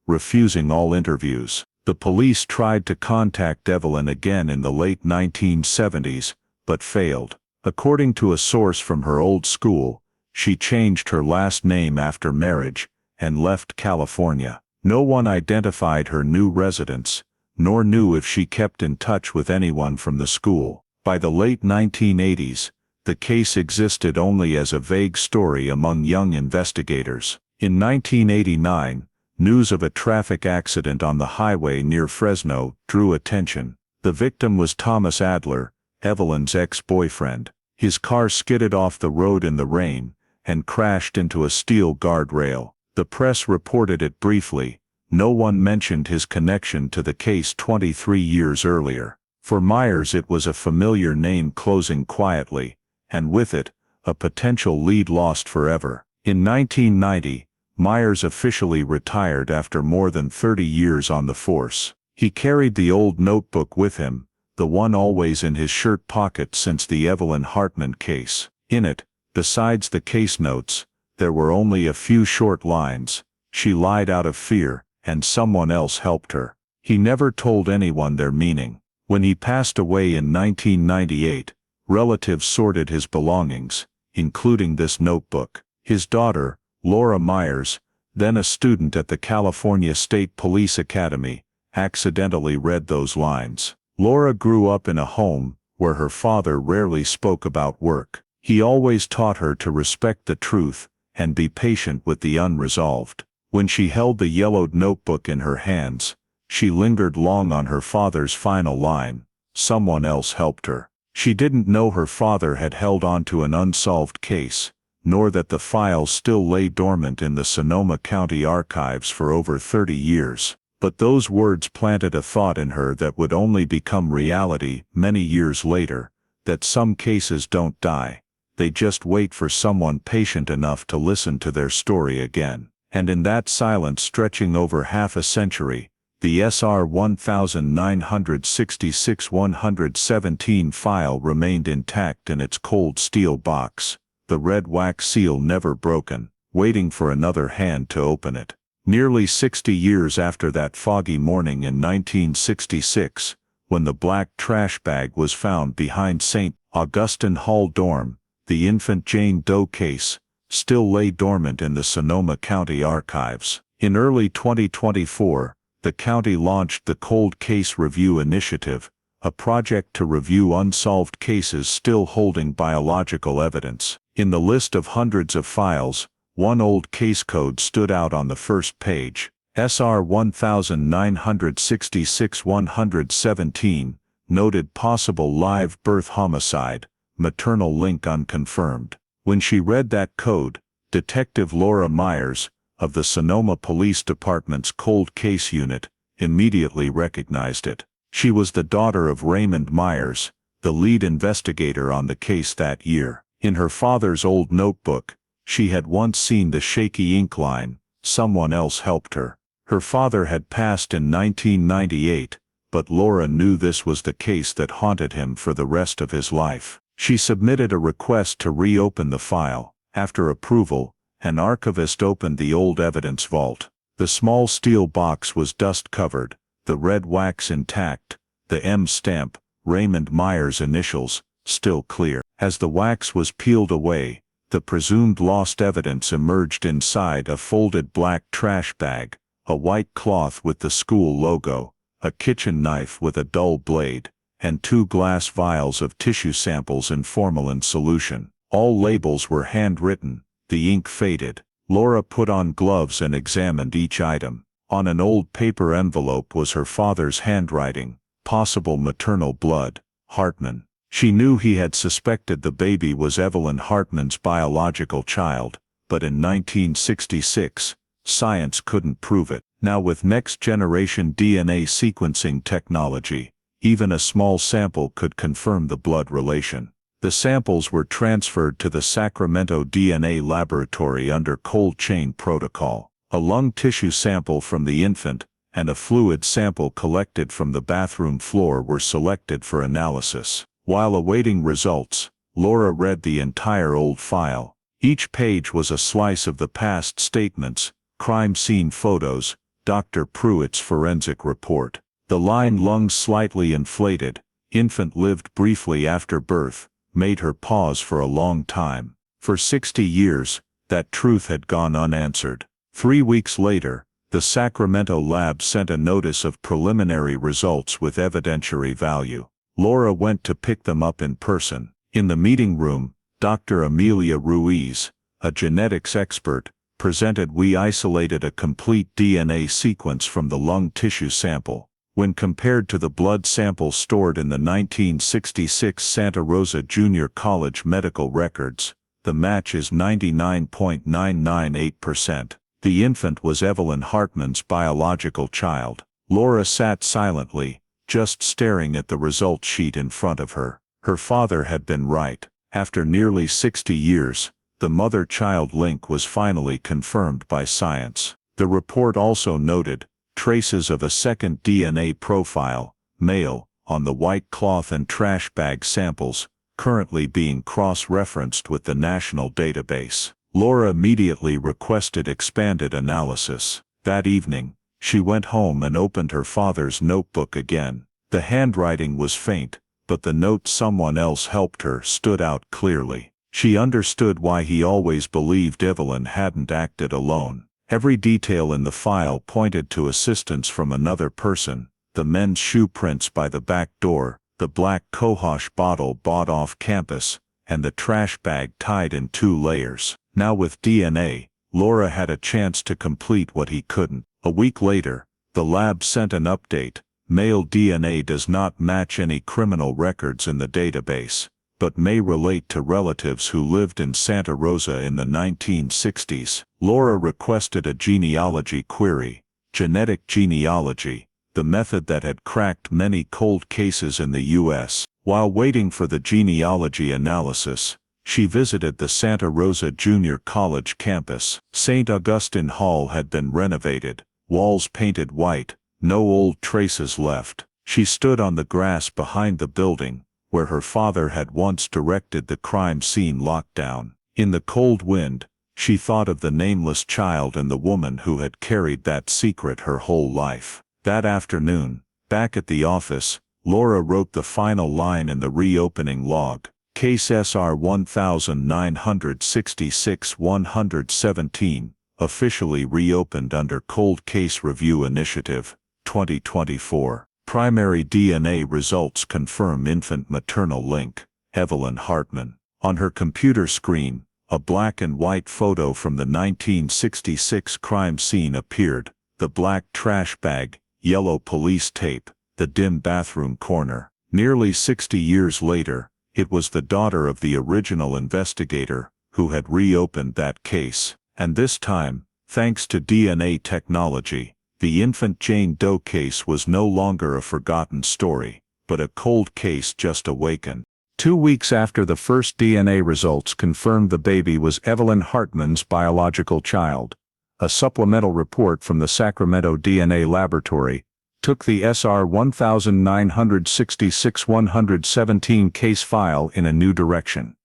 refusing all interviews. The police tried to contact Evelyn again in the late 1970s, but failed. According to a source from her old school, she changed her last name after marriage and left California. No one identified her new residence, nor knew if she kept in touch with anyone from the school. By the late 1980s, the case existed only as a vague story among young investigators. In 1989, news of a traffic accident on the highway near Fresno drew attention. The victim was Thomas Adler, Evelyn's ex-boyfriend. His car skidded off the road in the rain and crashed into a steel guardrail. The press reported it briefly. No one mentioned his connection to the case 23 years earlier. For Myers, it was a familiar name closing quietly, and with it, a potential lead lost forever. In 1990, Myers officially retired after more than 30 years on the force. He carried the old notebook with him, the one always in his shirt pocket since the Evelyn Hartman case. In it, besides the case notes, there were only a few short lines. She lied out of fear, and someone else helped her. He never told anyone their meaning. When he passed away in 1998, relatives sorted his belongings, including this notebook. His daughter, Laura Myers, then a student at the California State Police Academy, accidentally read those lines. Laura grew up in a home where her father rarely spoke about work. He always taught her to respect the truth and be patient with the unresolved. When she held the yellowed notebook in her hands, she lingered long on her father's final line, "Someone else helped her." She didn't know her father had held on to an unsolved case, nor that the file still lay dormant in the Sonoma County archives for over 30 years. But those words planted a thought in her that would only become reality many years later, that some cases don't die. They just wait for someone patient enough to listen to their story again. And in that silence stretching over half a century, the SR 1966-117 file remained intact in its cold steel box, the red wax seal never broken, waiting for another hand to open it. Nearly 60 years after that foggy morning in 1966, when the black trash bag was found behind St. Augustine Hall dorm, the infant Jane Doe case still lay dormant in the Sonoma County archives. In early 2024, the county launched the Cold Case Review Initiative, a project to review unsolved cases still holding biological evidence. In the list of hundreds of files, one old case code stood out on the first page. SR 1966-117, noted possible live birth homicide, maternal link unconfirmed. When she read that code, Detective Laura Myers, of the Sonoma Police Department's Cold Case Unit, immediately recognized it. She was the daughter of Raymond Myers, the lead investigator on the case that year. In her father's old notebook, she had once seen the shaky ink line, "Someone else helped her." Her father had passed in 1998, but Laura knew this was the case that haunted him for the rest of his life. She submitted a request to reopen the file. After approval, an archivist opened the old evidence vault. The small steel box was dust-covered, the red wax intact, the M stamp, Raymond Myers' initials, still clear. As the wax was peeled away, the presumed lost evidence emerged inside a folded black trash bag, a white cloth with the school logo, a kitchen knife with a dull blade, and 2 glass vials of tissue samples in formalin solution. All labels were handwritten, the ink faded. Laura put on gloves and examined each item. On an old paper envelope was her father's handwriting, possible maternal blood, Hartman. She knew he had suspected the baby was Evelyn Hartman's biological child, but in 1966, science couldn't prove it. Now with next-generation DNA sequencing technology, even a small sample could confirm the blood relation. The samples were transferred to the Sacramento DNA laboratory under cold chain protocol. A lung tissue sample from the infant and a fluid sample collected from the bathroom floor were selected for analysis. While awaiting results, Laura read the entire old file. Each page was a slice of the past statements, crime scene photos, Dr. Pruitt's forensic report. The line "lungs slightly inflated, infant lived briefly after birth," made her pause for a long time. For 60 years, that truth had gone unanswered. 3 weeks later, the Sacramento lab sent a notice of preliminary results with evidentiary value. Laura went to pick them up in person. In the meeting room, Dr. Amelia Ruiz, a genetics expert, presented. "We isolated a complete DNA sequence from the lung tissue sample. When compared to the blood sample stored in the 1966 Santa Rosa Junior College medical records, the match is 99.998%. The infant was Evelyn Hartman's biological child." Laura sat silently, just staring at the result sheet in front of her. Her father had been right. After nearly 60 years, the mother-child link was finally confirmed by science. The report also noted traces of a second DNA profile, male, on the white cloth and trash bag samples, currently being cross-referenced with the national database. Laura immediately requested expanded analysis. That evening, she went home and opened her father's notebook again. The handwriting was faint, but the note someone else helped her stood out clearly. She understood why he always believed Evelyn hadn't acted alone. Every detail in the file pointed to assistance from another person: the men's shoe prints by the back door, the black Cohosh bottle bought off campus, and the trash bag tied in 2 layers. Now with DNA, Laura had a chance to complete what he couldn't. A week later, the lab sent an update. Male DNA does not match any criminal records in the database, but may relate to relatives who lived in Santa Rosa in the 1960s. Laura requested a genealogy query. Genetic genealogy, the method that had cracked many cold cases in the U.S. While waiting for the genealogy analysis, she visited the Santa Rosa Junior College campus. St. Augustine Hall had been renovated, walls painted white, no old traces left. She stood on the grass behind the building, where her father had once directed the crime scene lockdown. In the cold wind, she thought of the nameless child and the woman who had carried that secret her whole life. That afternoon, back at the office, Laura wrote the final line in the reopening log. Case SR 1966-117, officially reopened under Cold Case Review Initiative, 2024. Primary DNA results confirm infant maternal link. Evelyn Hartman. On her computer screen, a black and white photo from the 1966 crime scene appeared: the black trash bag, yellow police tape, the dim bathroom corner. Nearly 60 years later, it was the daughter of the original investigator who had reopened that case. And this time, thanks to DNA technology, the infant Jane Doe case was no longer a forgotten story, but a cold case just awakened. 2 weeks after the first DNA results confirmed the baby was Evelyn Hartman's biological child, a supplemental report from the Sacramento DNA Laboratory took the SR 1966-117 case file in a new direction.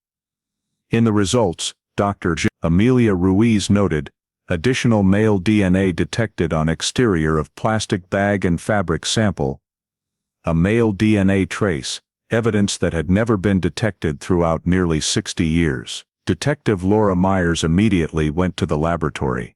In the results, Dr. Amelia Ruiz noted, additional male DNA detected on exterior of plastic bag and fabric sample. A male DNA trace, evidence that had never been detected throughout nearly 60 years. Detective Laura Myers immediately went to the laboratory.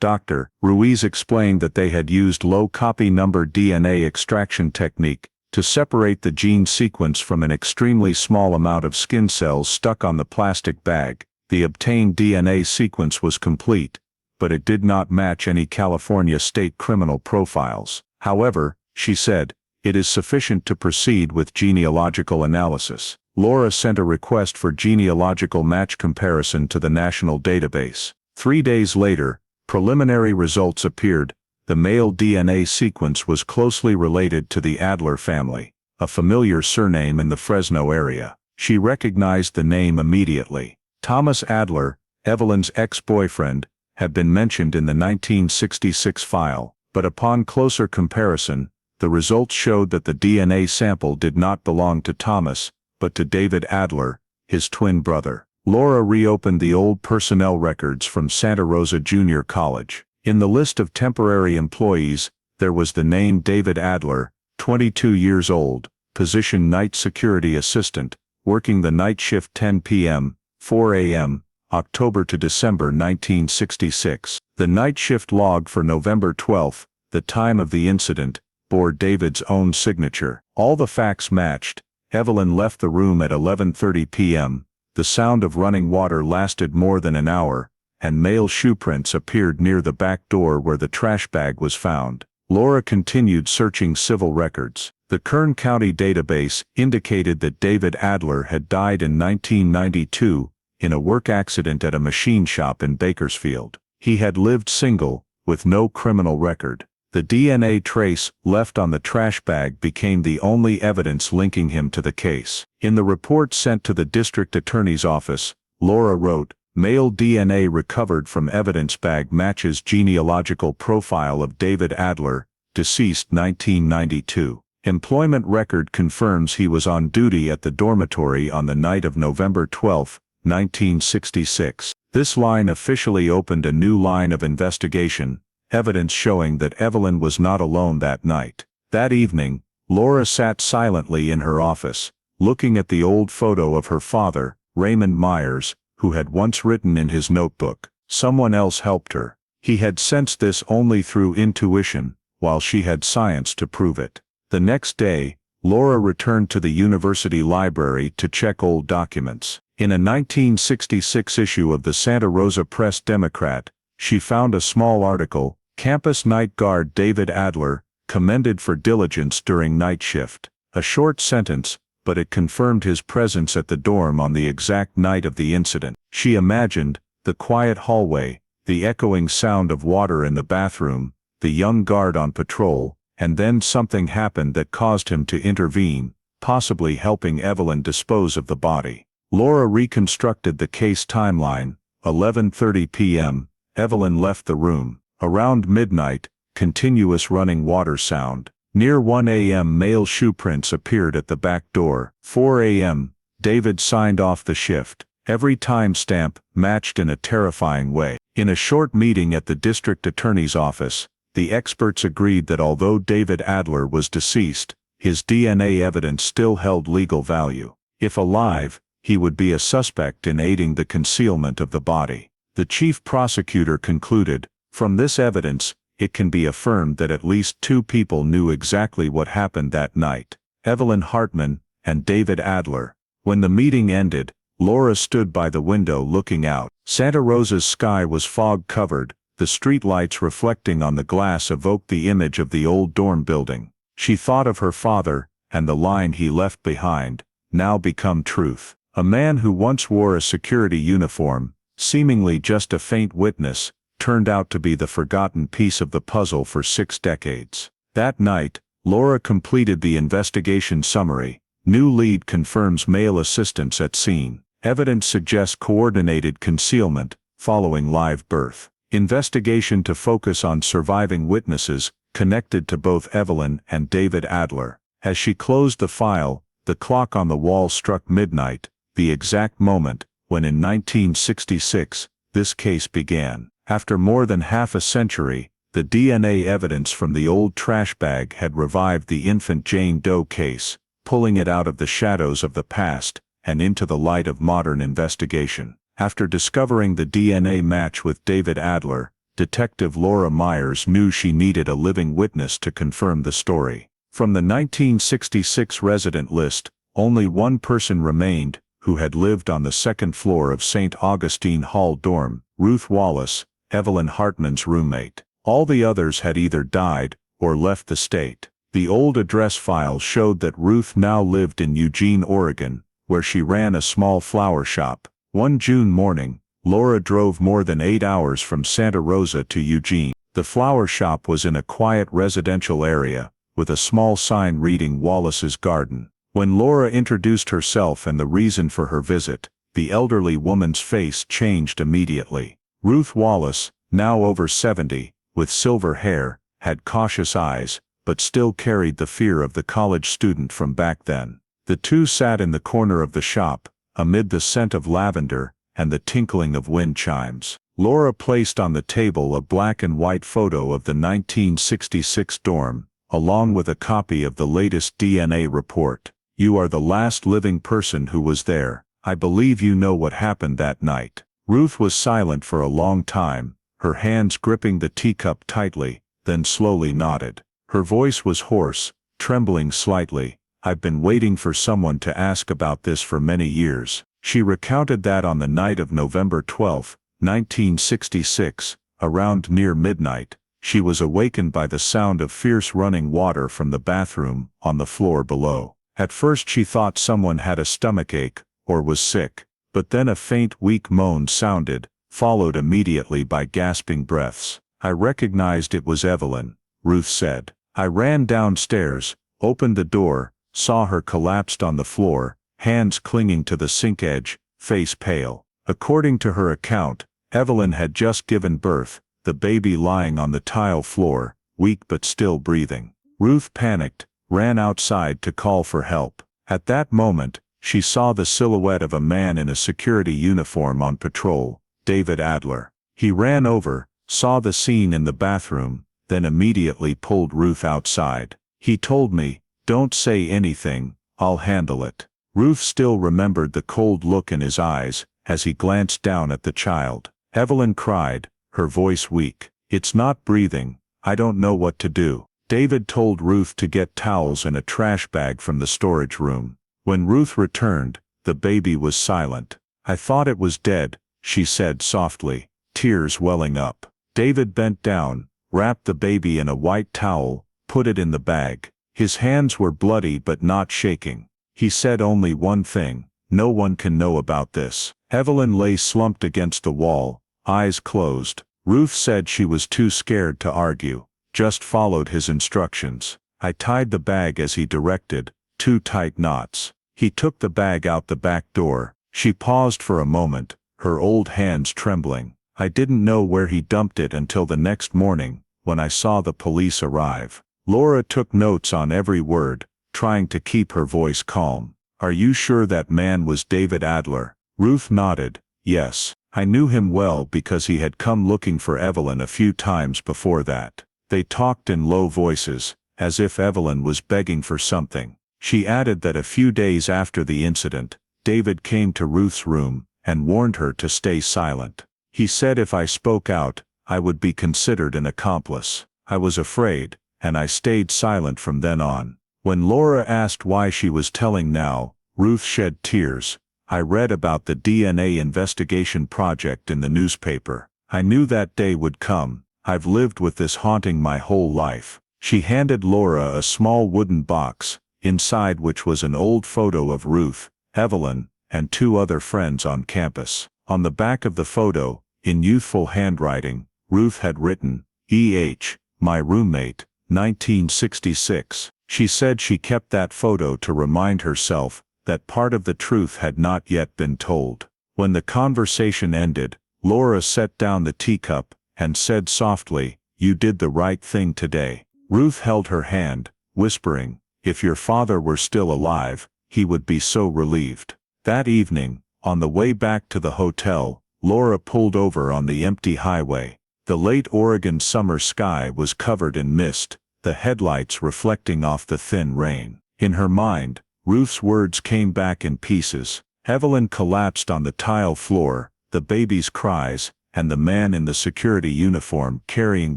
Dr. Ruiz explained that they had used low copy number DNA extraction technique to separate the gene sequence from an extremely small amount of skin cells stuck on the plastic bag. The obtained DNA sequence was complete, but it did not match any California state criminal profiles. However, she said, it is sufficient to proceed with genealogical analysis. Laura sent a request for genealogical match comparison to the national database. 3 days later, preliminary results appeared. The male DNA sequence was closely related to the Adler family, a familiar surname in the Fresno area. She recognized the name immediately. Thomas Adler, Evelyn's ex-boyfriend, had been mentioned in the 1966 file, but upon closer comparison, the results showed that the DNA sample did not belong to Thomas, but to David Adler, his twin brother. Laura reopened the old personnel records from Santa Rosa Junior College. In the list of temporary employees, there was the name David Adler, 22 years old, position night security assistant, working the night shift 10 p.m., 4 a.m., October to December 1966. The night shift log for November 12, the time of the incident, bore David's own signature. All the facts matched. Evelyn left the room at 11:30 p.m. The sound of running water lasted more than an hour, and male shoe prints appeared near the back door where the trash bag was found. Laura continued searching civil records. The Kern County database indicated that David Adler had died in 1992 in a work accident at a machine shop in Bakersfield. He had lived single, with no criminal record. The DNA trace left on the trash bag became the only evidence linking him to the case. In the report sent to the district attorney's office, Laura wrote, male DNA recovered from evidence bag matches genealogical profile of David Adler, deceased 1992. Employment record confirms he was on duty at the dormitory on the night of November 12, 1966. This line officially opened a new line of investigation, evidence showing that Evelyn was not alone that night. That evening, Laura sat silently in her office, looking at the old photo of her father, Raymond Myers, who had once written in his notebook, "Someone else helped her." He had sensed this only through intuition, while she had science to prove it. The next day, Laura returned to the university library to check old documents. In a 1966 issue of the Santa Rosa Press-Democrat, she found a small article, "Campus Night Guard David Adler, commended for diligence during night shift." A short sentence, but it confirmed his presence at the dorm on the exact night of the incident. She imagined the quiet hallway, the echoing sound of water in the bathroom, the young guard on patrol, and then something happened that caused him to intervene, possibly helping Evelyn dispose of the body. Laura reconstructed the case timeline. 11:30 p.m., Evelyn left the room. Around midnight, continuous running water sound. Near 1 a.m. male shoe prints appeared at the back door. 4 a.m., David signed off the shift. Every timestamp matched in a terrifying way. In a short meeting at the district attorney's office, the experts agreed that although David Adler was deceased, his DNA evidence still held legal value. If alive, he would be a suspect in aiding the concealment of the body. The chief prosecutor concluded, "From this evidence, it can be affirmed that at least two people knew exactly what happened that night, Evelyn Hartman and David Adler." When the meeting ended, Laura stood by the window looking out. Santa Rosa's sky was fog-covered, the streetlights reflecting on the glass evoked the image of the old dorm building. She thought of her father, and the line he left behind, now become truth. A man who once wore a security uniform, seemingly just a faint witness, turned out to be the forgotten piece of the puzzle for 6 decades. That night, Laura completed the investigation summary. New lead confirms male assistance at scene. Evidence suggests coordinated concealment, following live birth. Investigation to focus on surviving witnesses, connected to both Evelyn and David Adler. As she closed the file, the clock on the wall struck midnight, the exact moment when in 1966, this case began. After more than half a century, the DNA evidence from the old trash bag had revived the infant Jane Doe case, pulling it out of the shadows of the past and into the light of modern investigation. After discovering the DNA match with David Adler, Detective Laura Myers knew she needed a living witness to confirm the story. From the 1966 resident list, only one person remained, who had lived on the second floor of St. Augustine Hall dorm, Ruth Wallace, Evelyn Hartman's roommate. All the others had either died or left the state. The old address file showed that Ruth now lived in Eugene, Oregon, where she ran a small flower shop. One June morning, Laura drove more than 8 hours from Santa Rosa to Eugene. The flower shop was in a quiet residential area, with a small sign reading Wallace's Garden. When Laura introduced herself and the reason for her visit, the elderly woman's face changed immediately. Ruth Wallace, now over 70, with silver hair, had cautious eyes, but still carried the fear of the college student from back then. The two sat in the corner of the shop, amid the scent of lavender and the tinkling of wind chimes. Laura placed on the table a black and white photo of the 1966 dorm, along with a copy of the latest DNA report. "You are the last living person who was there. I believe you know what happened that night." Ruth was silent for a long time, her hands gripping the teacup tightly, then slowly nodded. Her voice was hoarse, trembling slightly. "I've been waiting for someone to ask about this for many years." She recounted that on the night of November 12, 1966, around near midnight, she was awakened by the sound of fierce running water from the bathroom on the floor below. At first she thought someone had a stomachache, or was sick, but then a faint weak moan sounded, followed immediately by gasping breaths. "I recognized it was Evelyn," Ruth said. "I ran downstairs, opened the door, saw her collapsed on the floor, hands clinging to the sink edge, face pale." According to her account, Evelyn had just given birth, the baby lying on the tile floor, weak but still breathing. Ruth panicked, ran outside to call for help. At that moment, she saw the silhouette of a man in a security uniform on patrol, David Adler. He ran over, saw the scene in the bathroom, then immediately pulled Ruth outside. He told me, "Don't say anything, I'll handle it." Ruth still remembered the cold look in his eyes as he glanced down at the child. Evelyn cried, her voice weak. "It's not breathing, I don't know what to do." David told Ruth to get towels and a trash bag from the storage room. When Ruth returned, the baby was silent. "I thought it was dead," she said softly, tears welling up. David bent down, wrapped the baby in a white towel, put it in the bag. His hands were bloody but not shaking. He said only one thing, "No one can know about this." Evelyn lay slumped against the wall, eyes closed. Ruth said she was too scared to argue, just followed his instructions. "I tied the bag as he directed, 2 tight knots. He took the bag out the back door." She paused for a moment, her old hands trembling. "I didn't know where he dumped it until the next morning, when I saw the police arrive." Laura took notes on every word, trying to keep her voice calm. "Are you sure that man was David Adler?" Ruth nodded. "Yes, I knew him well because he had come looking for Evelyn a few times before that." They talked in low voices, as if Evelyn was begging for something. She added that a few days after the incident, David came to Ruth's room and warned her to stay silent. "He said if I spoke out, I would be considered an accomplice. I was afraid, and I stayed silent from then on." When Laura asked why she was telling now, Ruth shed tears. "I read about the DNA investigation project in the newspaper. I knew that day would come. I've lived with this haunting my whole life." She handed Laura a small wooden box, inside which was an old photo of Ruth, Evelyn, and 2 other friends on campus. On the back of the photo, in youthful handwriting, Ruth had written, "E.H., my roommate, 1966. She said she kept that photo to remind herself that part of the truth had not yet been told. When the conversation ended, Laura set down the teacup and said softly, "You did the right thing today." Ruth held her hand, whispering, "If your father were still alive, he would be so relieved." That evening, on the way back to the hotel, Laura pulled over on the empty highway. The late Oregon summer sky was covered in mist, the headlights reflecting off the thin rain. In her mind, Ruth's words came back in pieces. Evelyn collapsed on the tile floor, the baby's cries, and the man in the security uniform carrying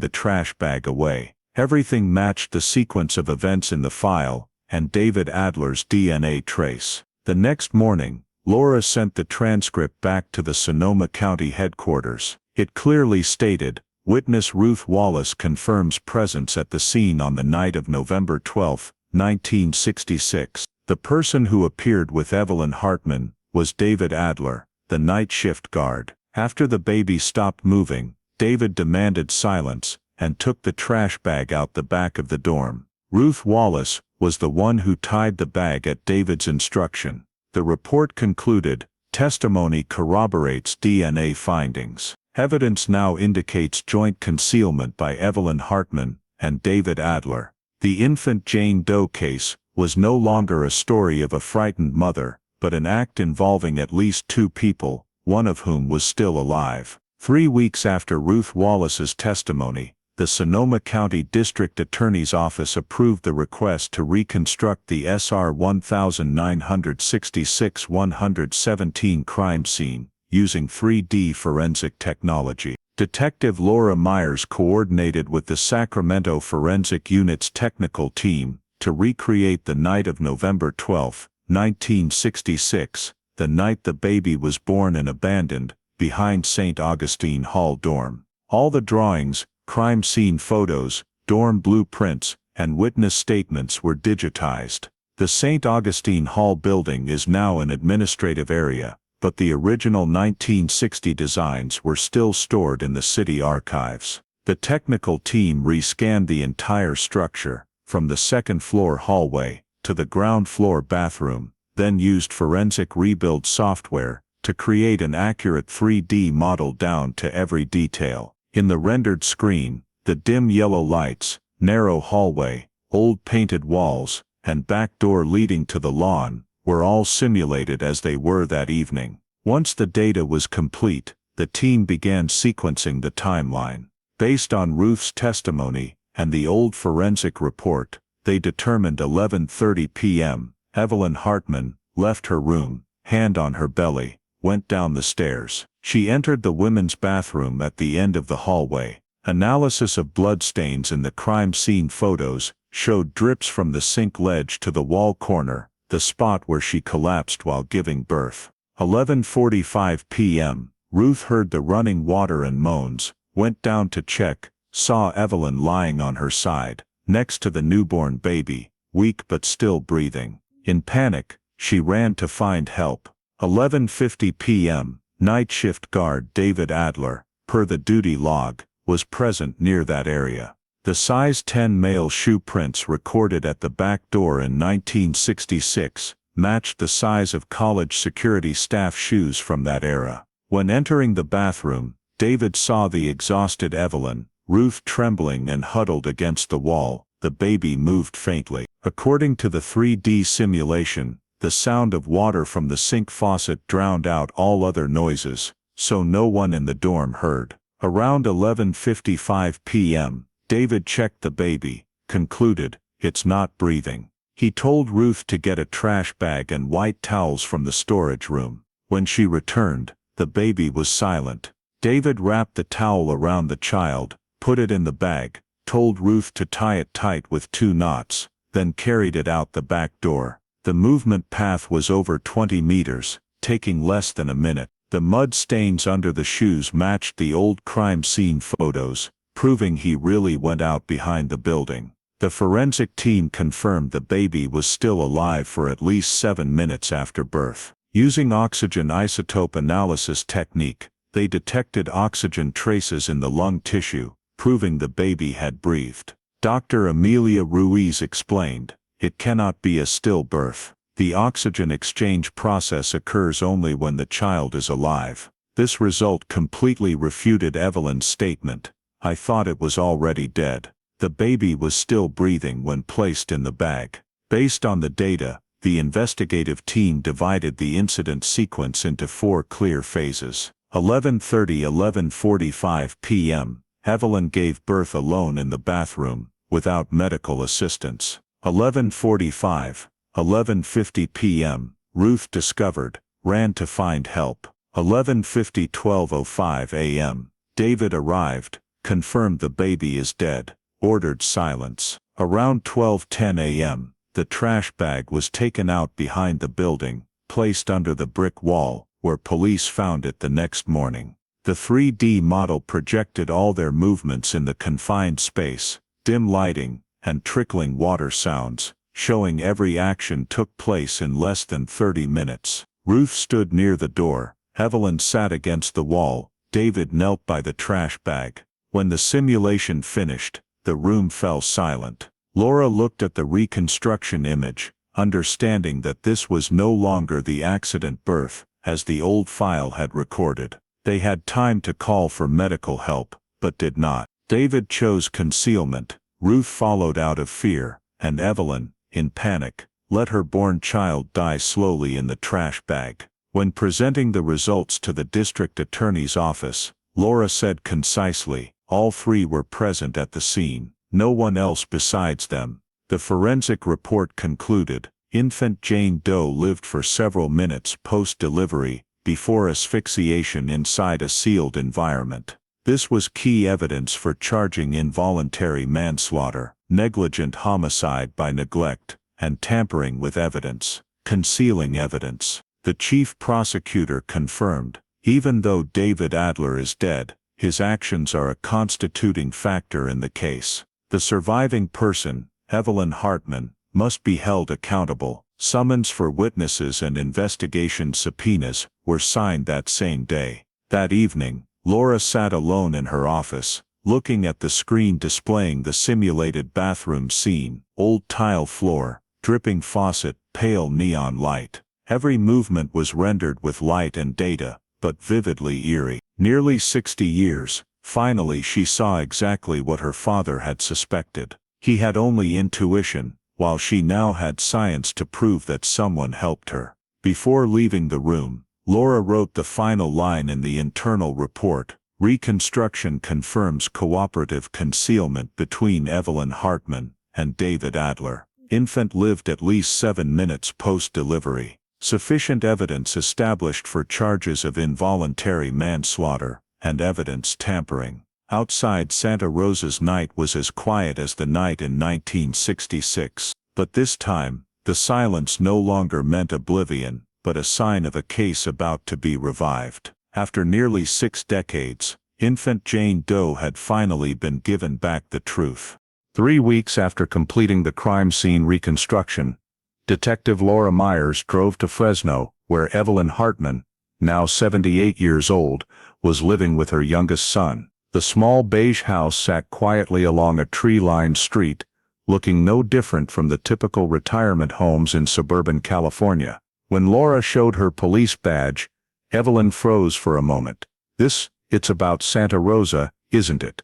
the trash bag away. Everything matched the sequence of events in the file, and David Adler's DNA trace. The next morning, Laura sent the transcript back to the Sonoma County headquarters. It clearly stated, "Witness Ruth Wallace confirms presence at the scene on the night of November 12, 1966. The person who appeared with Evelyn Hartman was David Adler, the night shift guard." After the baby stopped moving, David demanded silence and took the trash bag out the back of the dorm. Ruth Wallace was the one who tied the bag at David's instruction. The report concluded, "Testimony corroborates DNA findings. Evidence now indicates joint concealment by Evelyn Hartman and David Adler." The infant Jane Doe case was no longer a story of a frightened mother, but an act involving at least 2 people, one of whom was still alive. 3 weeks after Ruth Wallace's testimony, the Sonoma County District Attorney's Office approved the request to reconstruct the SR 1966-117 crime scene, using 3D forensic technology. Detective Laura Myers coordinated with the Sacramento Forensic Unit's technical team to recreate the night of November 12, 1966, the night the baby was born and abandoned, behind St. Augustine Hall dorm. All the drawings, crime scene photos, dorm blueprints, and witness statements were digitized. The St. Augustine Hall building is now an administrative area, but the original 1960 designs were still stored in the city archives. The technical team re-scanned the entire structure, from the second-floor hallway to the ground-floor bathroom, then used forensic rebuild software to create an accurate 3D model down to every detail. In the rendered screen, the dim yellow lights, narrow hallway, old painted walls, and back door leading to the lawn, were all simulated as they were that evening. Once the data was complete, the team began sequencing the timeline. Based on Ruth's testimony and the old forensic report, they determined 11:30 p.m. Evelyn Hartman left her room, hand on her belly, went down the stairs. She entered the women's bathroom at the end of the hallway. Analysis of bloodstains in the crime scene photos showed drips from the sink ledge to the wall corner, the spot where she collapsed while giving birth. 11:45 p.m. Ruth heard the running water and moans, went down to check, saw Evelyn lying on her side, next to the newborn baby, weak but still breathing. In panic, she ran to find help. 11:50 p.m. Night shift guard David Adler, per the duty log, was present near that area. The size 10 male shoe prints recorded at the back door in 1966 matched the size of college security staff shoes from that era. When entering the bathroom, David saw the exhausted Evelyn, Ruth trembling and huddled against the wall. The baby moved faintly. According to the 3D simulation, the sound of water from the sink faucet drowned out all other noises, so no one in the dorm heard. Around 11:55 p.m., David checked the baby, concluded, "It's not breathing." He told Ruth to get a trash bag and white towels from the storage room. When she returned, the baby was silent. David wrapped the towel around the child, put it in the bag, told Ruth to tie it tight with 2 knots, then carried it out the back door. The movement path was over 20 meters, taking less than a minute. The mud stains under the shoes matched the old crime scene photos, proving he really went out behind the building. The forensic team confirmed the baby was still alive for at least 7 minutes after birth. Using oxygen isotope analysis technique, they detected oxygen traces in the lung tissue, proving the baby had breathed. Dr. Amelia Ruiz explained, "It cannot be a stillbirth. The oxygen exchange process occurs only when the child is alive." This result completely refuted Evelyn's statement, "I thought it was already dead." The baby was still breathing when placed in the bag. Based on the data, the investigative team divided the incident sequence into 4 clear phases. 11:45 p.m. Evelyn gave birth alone in the bathroom, without medical assistance. 11:50 p.m. Ruth discovered, ran to find help. 12:05 a.m. David arrived, confirmed the baby is dead, ordered silence. Around 12:10 a.m., the trash bag was taken out behind the building, placed under the brick wall, where police found it the next morning. The 3D model projected all their movements in the confined space, dim lighting, and trickling water sounds, showing every action took place in less than 30 minutes. Ruth stood near the door, Evelyn sat against the wall, David knelt by the trash bag. When the simulation finished, the room fell silent. Laura looked at the reconstruction image, understanding that this was no longer the accident birth, as the old file had recorded. They had time to call for medical help, but did not. David chose concealment, Ruth followed out of fear, and Evelyn, in panic, let her born child die slowly in the trash bag. When presenting the results to the district attorney's office, Laura said concisely, all 3 were present at the scene, no one else besides them. The forensic report concluded, infant Jane Doe lived for several minutes post-delivery, before asphyxiation inside a sealed environment. This was key evidence for charging involuntary manslaughter, negligent homicide by neglect, and tampering with evidence, concealing evidence. The chief prosecutor confirmed, even though David Adler is dead, his actions are a constituting factor in the case. The surviving person, Evelyn Hartman, must be held accountable. Summons for witnesses and investigation subpoenas were signed that same day. That evening, Laura sat alone in her office, looking at the screen displaying the simulated bathroom scene, old tile floor, dripping faucet, pale neon light. Every movement was rendered with light and data, but vividly eerie. Nearly 60 years, finally she saw exactly what her father had suspected. He had only intuition, while she now had science to prove that someone helped her. Before leaving the room, Laura wrote the final line in the internal report. Reconstruction confirms cooperative concealment between Evelyn Hartman and David Adler. Infant lived at least 7 minutes post-delivery. Sufficient evidence established for charges of involuntary manslaughter and evidence tampering. Outside Santa Rosa's night was as quiet as the night in 1966. But this time, the silence no longer meant oblivion, but a sign of a case about to be revived. After nearly 6 decades, infant Jane Doe had finally been given back the truth. 3 weeks after completing the crime scene reconstruction, Detective Laura Myers drove to Fresno, where Evelyn Hartman, now 78 years old, was living with her youngest son. The small beige house sat quietly along a tree-lined street, looking no different from the typical retirement homes in suburban California. When Laura showed her police badge, Evelyn froze for a moment. It's about Santa Rosa, isn't it?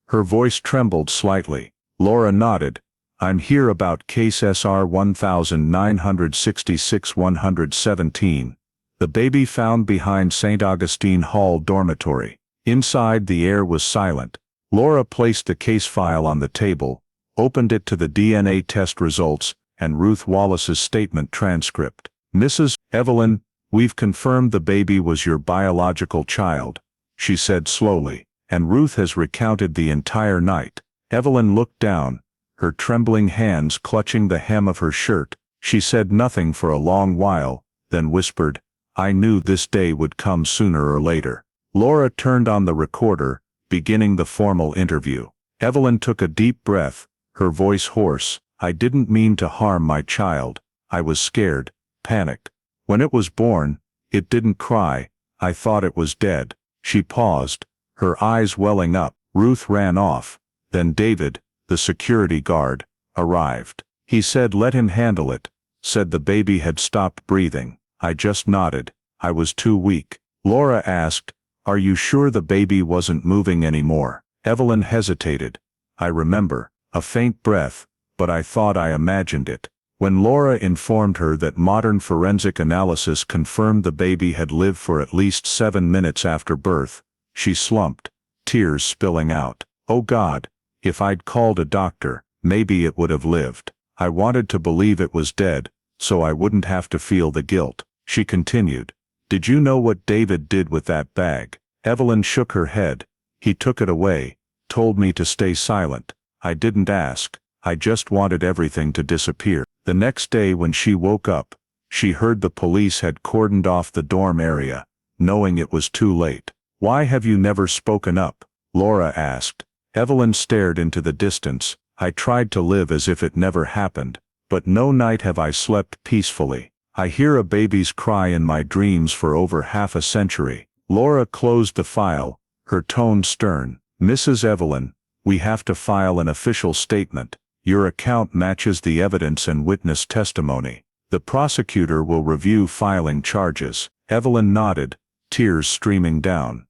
Her voice trembled slightly. Laura nodded. I'm here about case SR 1966-117, the baby found behind St. Augustine Hall dormitory. Inside, the air was silent. Laura placed the case file on the table, opened it to the DNA test results and Ruth Wallace's statement transcript. Mrs. Evelyn, we've confirmed the baby was your biological child, she said slowly, and Ruth has recounted the entire night. Evelyn looked down, her trembling hands clutching the hem of her shirt. She said nothing for a long while, then whispered, I knew this day would come sooner or later. Laura turned on the recorder, beginning the formal interview. Evelyn took a deep breath, her voice hoarse. I didn't mean to harm my child. I was scared, panicked. When it was born, it didn't cry. I thought it was dead. She paused, her eyes welling up. Ruth ran off. Then David, the security guard, arrived. He said let him handle it, said the baby had stopped breathing. I just nodded. I was too weak. Laura asked, are you sure the baby wasn't moving anymore? Evelyn hesitated. I remember, a faint breath, but I thought I imagined it. When Laura informed her that modern forensic analysis confirmed the baby had lived for at least 7 minutes after birth, she slumped, tears spilling out. Oh God, if I'd called a doctor, maybe it would have lived. I wanted to believe it was dead, so I wouldn't have to feel the guilt. She continued, did you know what David did with that bag? Evelyn shook her head. He took it away, told me to stay silent. I didn't ask. I just wanted everything to disappear. The next day when she woke up, she heard the police had cordoned off the dorm area, knowing it was too late. Why have you never spoken up? Laura asked. Evelyn stared into the distance. I tried to live as if it never happened, but no night have I slept peacefully. I hear a baby's cry in my dreams for over half a century. Laura closed the file, her tone stern. Mrs. Evelyn, we have to file an official statement. Your account matches the evidence and witness testimony. The prosecutor will review filing charges. Evelyn nodded, tears streaming down.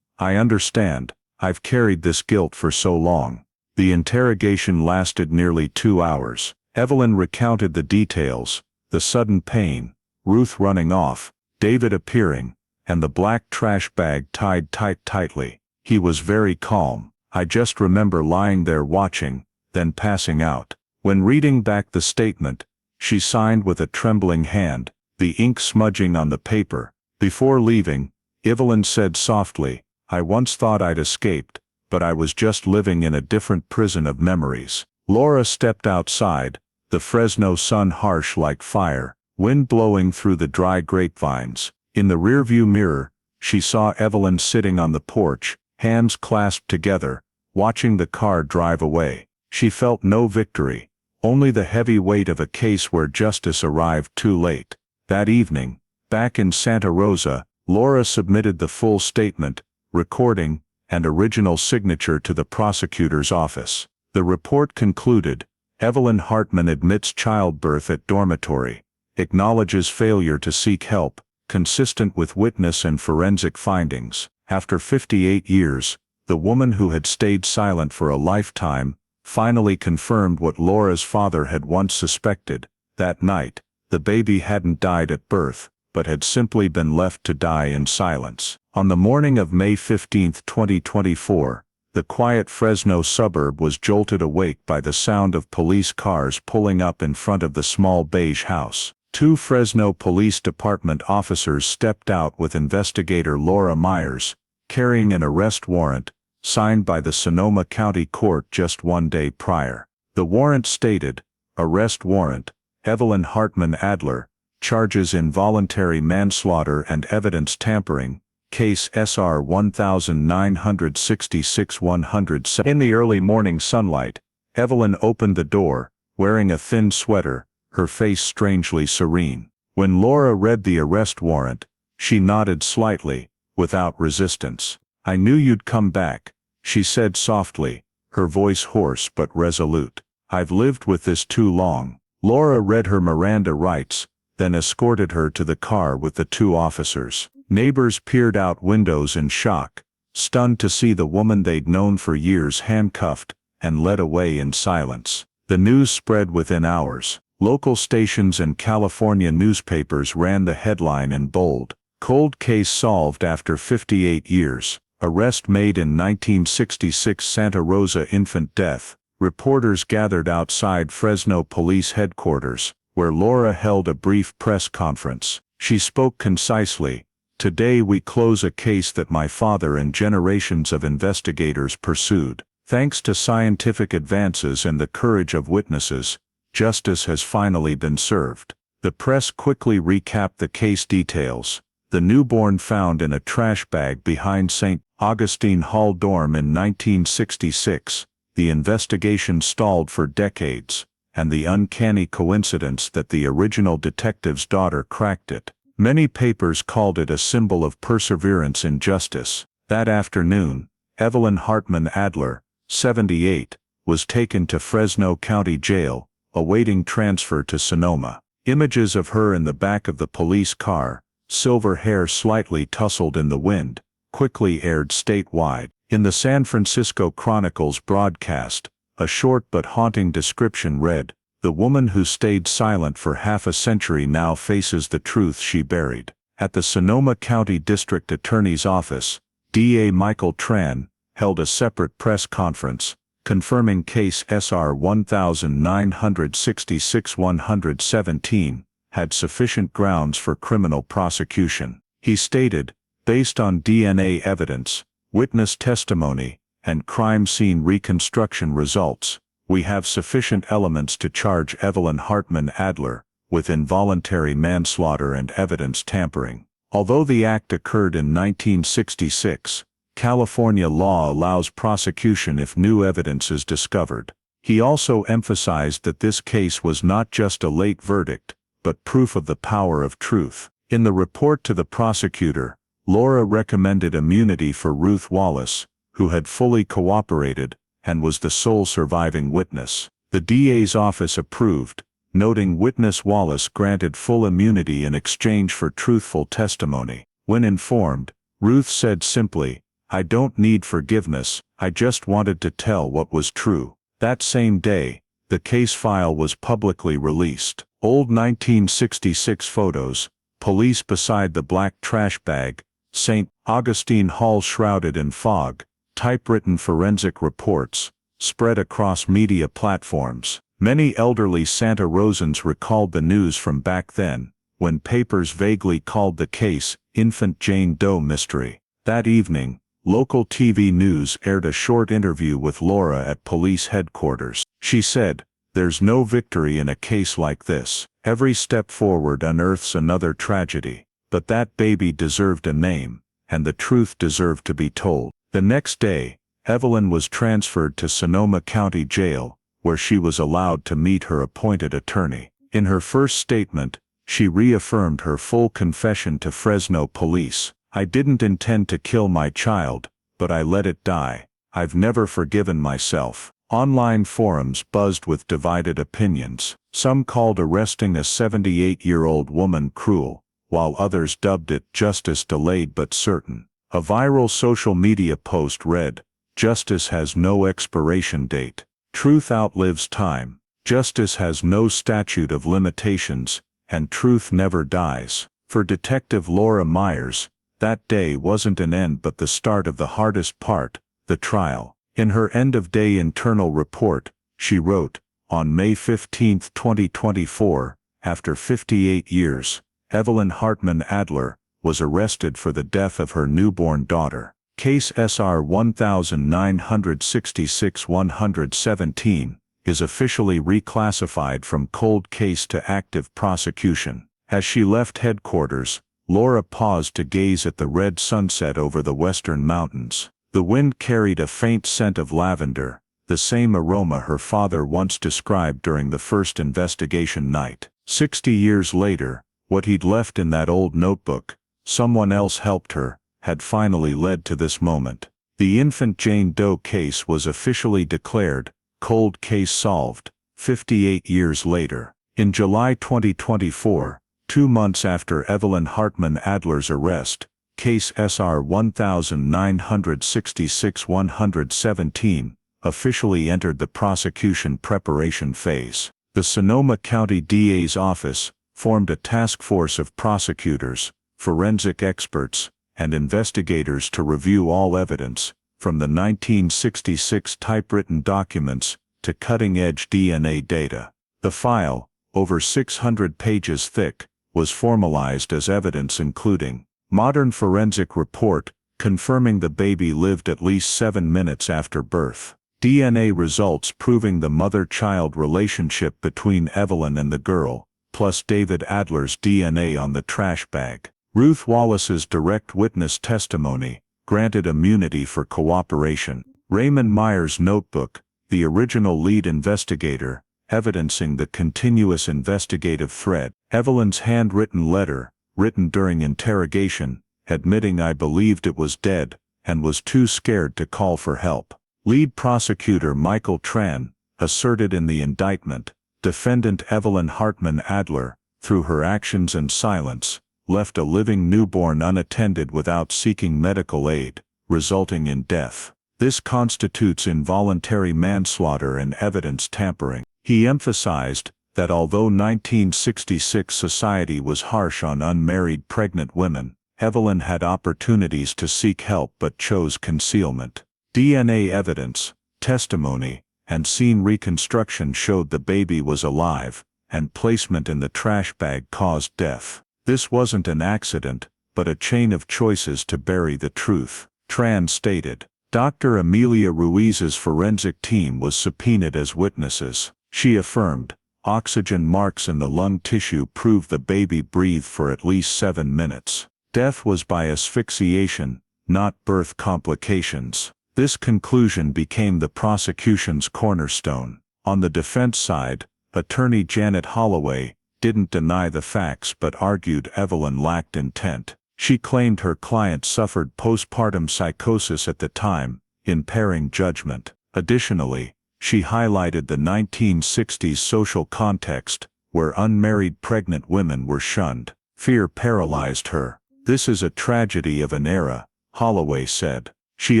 I understand. I've carried this guilt for so long. The interrogation lasted nearly 2 hours. Evelyn recounted the details, the sudden pain, Ruth running off, David appearing, and the black trash bag tied tightly. He was very calm. I just remember lying there watching, then passing out. When reading back the statement, she signed with a trembling hand, the ink smudging on the paper. Before leaving, Evelyn said softly, I once thought I'd escaped, but I was just living in a different prison of memories. Laura stepped outside, the Fresno sun harsh like fire, wind blowing through the dry grapevines. In the rearview mirror, she saw Evelyn sitting on the porch, hands clasped together, watching the car drive away. She felt no victory, only the heavy weight of a case where justice arrived too late. That evening, back in Santa Rosa, Laura submitted the full statement, recording, and original signature to the prosecutor's office. The report concluded, Evelyn Hartman admits childbirth at dormitory, acknowledges failure to seek help, consistent with witness and forensic findings. After 58 years, the woman who had stayed silent for a lifetime finally confirmed what Laura's father had once suspected. That night, the baby hadn't died at birth, but had simply been left to die in silence. On the morning of May 15, 2024, the quiet Fresno suburb was jolted awake by the sound of police cars pulling up in front of the small beige house. Two Fresno Police Department officers stepped out with investigator Laura Myers, carrying an arrest warrant, signed by the Sonoma County Court just 1 day prior. The warrant stated, "Arrest warrant, Evelyn Hartman Adler, charges involuntary manslaughter and evidence tampering, case SR 1966-107." In the early morning sunlight, Evelyn opened the door, wearing a thin sweater, her face strangely serene. When Laura read the arrest warrant, she nodded slightly, without resistance. "I knew you'd come back," she said softly, her voice hoarse but resolute. "I've lived with this too long." Laura read her Miranda rights, then escorted her to the car with the two officers. Neighbors peered out windows in shock, stunned to see the woman they'd known for years handcuffed and led away in silence. The news spread within hours. Local stations and California newspapers ran the headline in bold, "Cold case solved after 58 years. Arrest made in 1966 Santa Rosa infant death." Reporters gathered outside Fresno Police Headquarters, where Laura held a brief press conference. She spoke concisely, "Today we close a case that my father and generations of investigators pursued. Thanks to scientific advances and the courage of witnesses, justice has finally been served." The press quickly recapped the case details. The newborn found in a trash bag behind St. Augustine Hall dorm in 1966, the investigation stalled for decades, and the uncanny coincidence that the original detective's daughter cracked it. Many papers called it a symbol of perseverance in justice. That afternoon, Evelyn Hartman Adler, 78, was taken to Fresno County Jail, awaiting transfer to Sonoma. Images of her in the back of the police car, silver hair slightly tousled in the wind, quickly aired statewide. In the San Francisco Chronicle's broadcast, a short but haunting description read, "The woman who stayed silent for half a century now faces the truth she buried." At the Sonoma County District Attorney's Office, DA Michael Tran held a separate press conference, confirming case SR 1966-117 had sufficient grounds for criminal prosecution. He stated, "Based on DNA evidence, witness testimony, and crime scene reconstruction results, we have sufficient elements to charge Evelyn Hartman Adler with involuntary manslaughter and evidence tampering." Although the act occurred in 1966, California law allows prosecution if new evidence is discovered. He also emphasized that this case was not just a late verdict, but proof of the power of truth. In the report to the prosecutor, Laura recommended immunity for Ruth Wallace, who had fully cooperated and was the sole surviving witness. The DA's office approved, noting witness Wallace granted full immunity in exchange for truthful testimony. When informed, Ruth said simply, "I don't need forgiveness, I just wanted to tell what was true." That same day, the case file was publicly released. Old 1966 photos, police beside the black trash bag, St. Augustine Hall shrouded in fog, typewritten forensic reports, spread across media platforms. Many elderly Santa Rosans recalled the news from back then, when papers vaguely called the case Infant Jane Doe Mystery. That evening, local TV news aired a short interview with Laura at police headquarters. She said, "There's no victory in a case like this. Every step forward unearths another tragedy. But that baby deserved a name, and the truth deserved to be told." The next day, Evelyn was transferred to Sonoma County Jail, where she was allowed to meet her appointed attorney. In her first statement, she reaffirmed her full confession to Fresno police. "I didn't intend to kill my child, but I let it die. I've never forgiven myself." Online forums buzzed with divided opinions. Some called arresting a 78-year-old woman cruel, while others dubbed it justice delayed but certain. A viral social media post read, "Justice has no expiration date." Truth outlives time. Justice has no statute of limitations, and truth never dies. For Detective Laura Myers, that day wasn't an end but the start of the hardest part, the trial. In her end-of-day internal report, she wrote, on May 15, 2024, after 58 years, Evelyn Hartman Adler was arrested for the death of her newborn daughter. Case SR 1966-117 is officially reclassified from cold case to active prosecution. As she left headquarters, Laura paused to gaze at the red sunset over the western mountains. The wind carried a faint scent of lavender, the same aroma her father once described during the first investigation night. 60 years later, what he'd left in that old notebook, "Someone else helped her," had finally led to this moment. The infant Jane Doe case was officially declared cold case solved, 58 years later. In July 2024, 2 months after Evelyn Hartman Adler's arrest, Case SR 1966-117 officially entered the prosecution preparation phase. The Sonoma County DA's office formed a task force of prosecutors, forensic experts, and investigators to review all evidence, from the 1966 typewritten documents to cutting-edge DNA data. The file, over 600 pages thick, was formalized as evidence including modern forensic report confirming the baby lived at least 7 minutes after birth, DNA results proving the mother-child relationship between Evelyn and the girl, plus David Adler's DNA on the trash bag. Ruth Wallace's direct witness testimony, granted immunity for cooperation. Raymond Myers' notebook, the original lead investigator, evidencing the continuous investigative thread. Evelyn's handwritten letter, written during interrogation, admitting "I believed it was dead," and was too scared to call for help. Lead prosecutor Michael Tran asserted in the indictment, defendant Evelyn Hartman Adler, through her actions and silence, left a living newborn unattended without seeking medical aid, resulting in death. This constitutes involuntary manslaughter and evidence tampering. He emphasized that although 1966 society was harsh on unmarried pregnant women, Evelyn had opportunities to seek help but chose concealment. DNA evidence, testimony, and scene reconstruction showed the baby was alive, and placement in the trash bag caused death. This wasn't an accident, but a chain of choices to bury the truth. Tran stated. Dr. Amelia Ruiz's forensic team was subpoenaed as witnesses. She affirmed, oxygen marks in the lung tissue proved the baby breathed for at least 7 minutes. Death was by asphyxiation, not birth complications. This conclusion became the prosecution's cornerstone. On the defense side, attorney Janet Holloway didn't deny the facts but argued Evelyn lacked intent. She claimed her client suffered postpartum psychosis at the time, impairing judgment. Additionally, she highlighted the 1960s social context, where unmarried pregnant women were shunned. Fear paralyzed her. "This is a tragedy of an era," Holloway said. She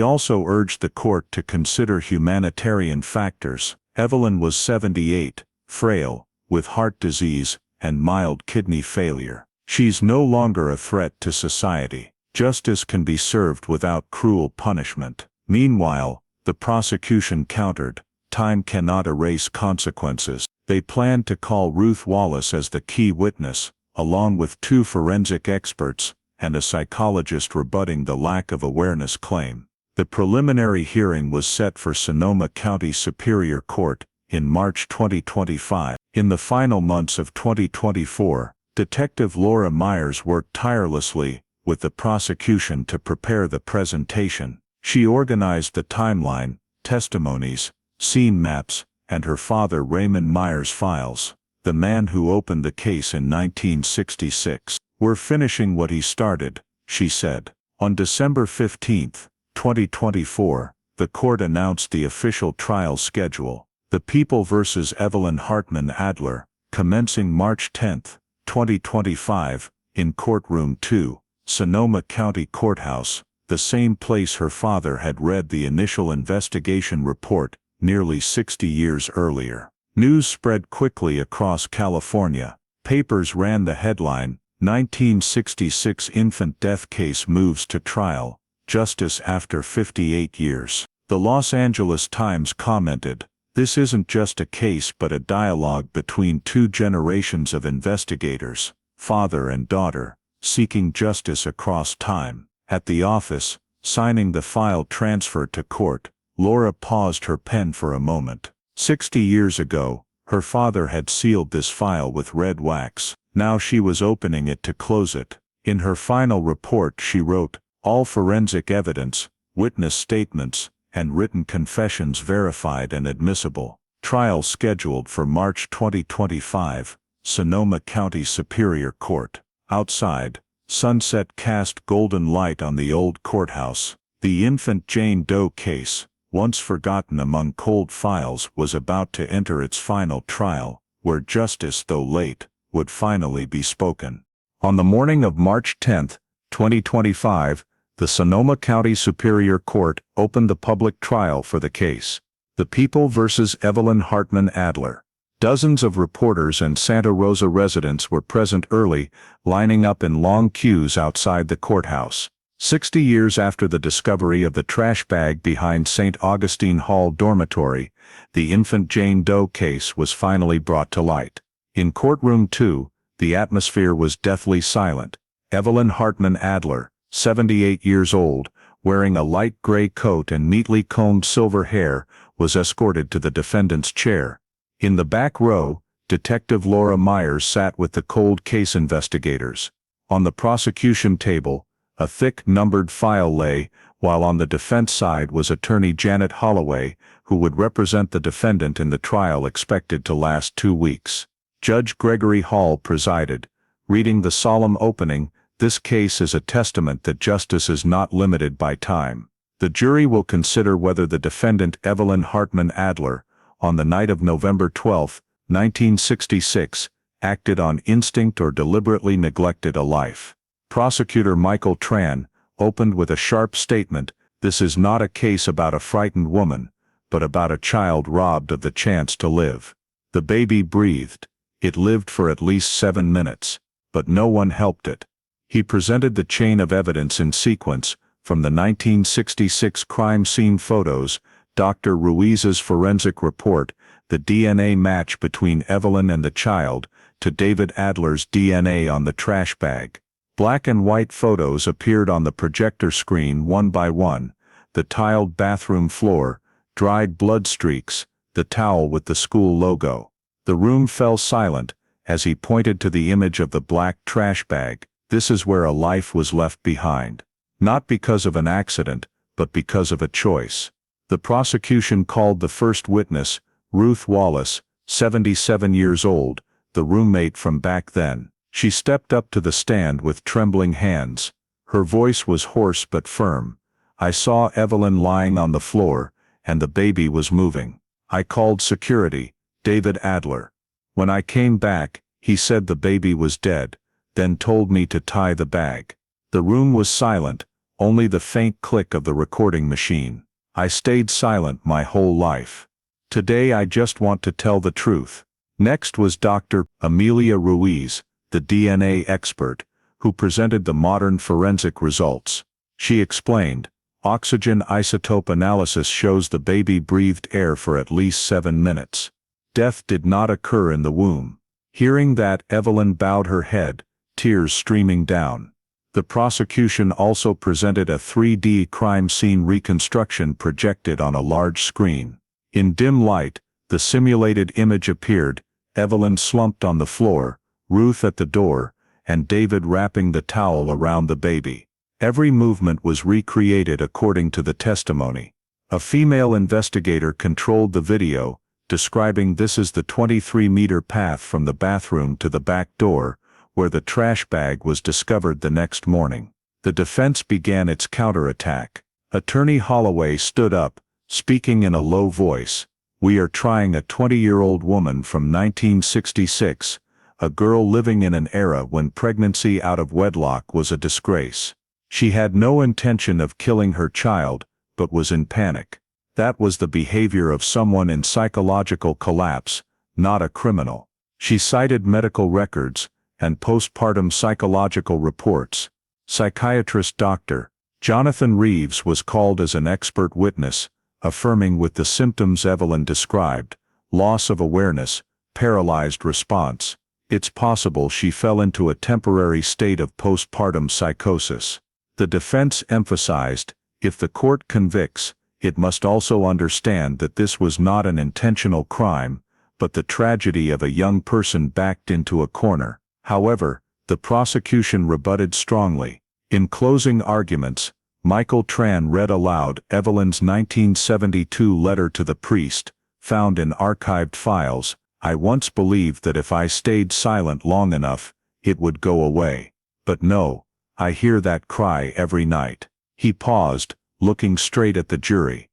also urged the court to consider humanitarian factors. Evelyn was 78, frail, with heart disease, and mild kidney failure. She's no longer a threat to society. Justice can be served without cruel punishment. Meanwhile, the prosecution countered, time cannot erase consequences. They planned to call Ruth Wallace as the key witness, along with 2 forensic experts, and a psychologist rebutting the lack of awareness claim. The preliminary hearing was set for Sonoma County Superior Court in March 2025. In the final months of 2024, Detective Laura Myers worked tirelessly with the prosecution to prepare the presentation. She organized the timeline, testimonies, scene maps, and her father Raymond Myers' files, the man who opened the case in 1966. "We're finishing what he started," she said. On December 15, 2024, the court announced the official trial schedule. The People vs. Evelyn Hartman Adler, commencing March 10, 2025, in Courtroom 2, Sonoma County Courthouse, the same place her father had read the initial investigation report, nearly 60 years earlier. News spread quickly across California. Papers ran the headline, "1966 Infant Death Case Moves to Trial, Justice After 58 Years." The Los Angeles Times commented, "This isn't just a case but a dialogue between two generations of investigators, father and daughter, seeking justice across time." At the office, signing the file transfer to court, Laura paused her pen for a moment. 60 years ago, her father had sealed this file with red wax. Now she was opening it to close it. In her final report she wrote, "All forensic evidence, witness statements, and written confessions verified and admissible. Trial scheduled for March 2025, Sonoma County Superior Court." Outside, sunset cast golden light on the old courthouse. The infant Jane Doe case, once forgotten among cold files, was about to enter its final trial, where justice, though late, would finally be spoken. On the morning of March 10, 2025, the Sonoma County Superior Court opened the public trial for the case. The People versus Evelyn Hartman Adler. Dozens of reporters and Santa Rosa residents were present early, lining up in long queues outside the courthouse. 60 years after the discovery of the trash bag behind St. Augustine Hall Dormitory, the infant Jane Doe case was finally brought to light. In courtroom 2, the atmosphere was deathly silent. Evelyn Hartman Adler, 78 years old, wearing a light gray coat and neatly combed silver hair, was escorted to the defendant's chair. In the back row, Detective Laura Myers sat with the cold case investigators. On the prosecution table, a thick numbered file lay, while on the defense side was attorney Janet Holloway, who would represent the defendant in the trial expected to last 2 weeks. Judge Gregory Hall presided, reading the solemn opening, "This case is a testament that justice is not limited by time. The jury will consider whether the defendant Evelyn Hartman Adler, on the night of November 12, 1966, acted on instinct or deliberately neglected a life." Prosecutor Michael Tran opened with a sharp statement, "This is not a case about a frightened woman, but about a child robbed of the chance to live. The baby breathed. It lived for at least 7 minutes, but no one helped it." He presented the chain of evidence in sequence, from the 1966 crime scene photos, Dr. Ruiz's forensic report, the DNA match between Evelyn and the child, to David Adler's DNA on the trash bag. Black and white photos appeared on the projector screen one by one: the tiled bathroom floor, dried blood streaks, the towel with the school logo. The room fell silent as he pointed to the image of the black trash bag. "This is where a life was left behind. Not because of an accident, but because of a choice." The prosecution called the first witness, Ruth Wallace, 77 years old, the roommate from back then. She stepped up to the stand with trembling hands. Her voice was hoarse but firm. "I saw Evelyn lying on the floor, and the baby was moving. I called security, David Adler. When I came back, he said the baby was dead, then told me to tie the bag." The room was silent, only the faint click of the recording machine. "I stayed silent my whole life. Today I just want to tell the truth." Next was Dr. Amelia Ruiz, the DNA expert, who presented the modern forensic results. She explained, "Oxygen isotope analysis shows the baby breathed air for at least 7 minutes. Death did not occur in the womb." Hearing that, Evelyn bowed her head, tears streaming down. The prosecution also presented a 3D crime scene reconstruction projected on a large screen. In dim light, the simulated image appeared: Evelyn slumped on the floor, Ruth at the door, and David wrapping the towel around the baby. Every movement was recreated according to the testimony. A female investigator controlled the video, describing this as the 23-meter path from the bathroom to the back door, where the trash bag was discovered the next morning. The defense began its counterattack. Attorney Holloway stood up, speaking in a low voice. "We are trying a 20-year-old woman from 1966, a girl living in an era when pregnancy out of wedlock was a disgrace. She had no intention of killing her child, but was in panic. That was the behavior of someone in psychological collapse, not a criminal. She cited medical records and postpartum psychological reports. Psychiatrist Dr. Jonathan Reeves was called as an expert witness, affirming with the symptoms Evelyn described: loss of awareness, paralyzed response. It's possible she fell into a temporary state of postpartum psychosis. The defense emphasized, if the court convicts, it must also understand that this was not an intentional crime, but the tragedy of a young person backed into a corner. However, the prosecution rebutted strongly. In closing arguments, Michael Tran read aloud Evelyn's 1972 letter to the priest, found in archived files. I once believed that if I stayed silent long enough, it would go away. But no, I hear that cry every night. He paused, looking straight at the jury.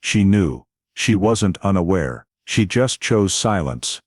She knew. She wasn't unaware. She just chose silence.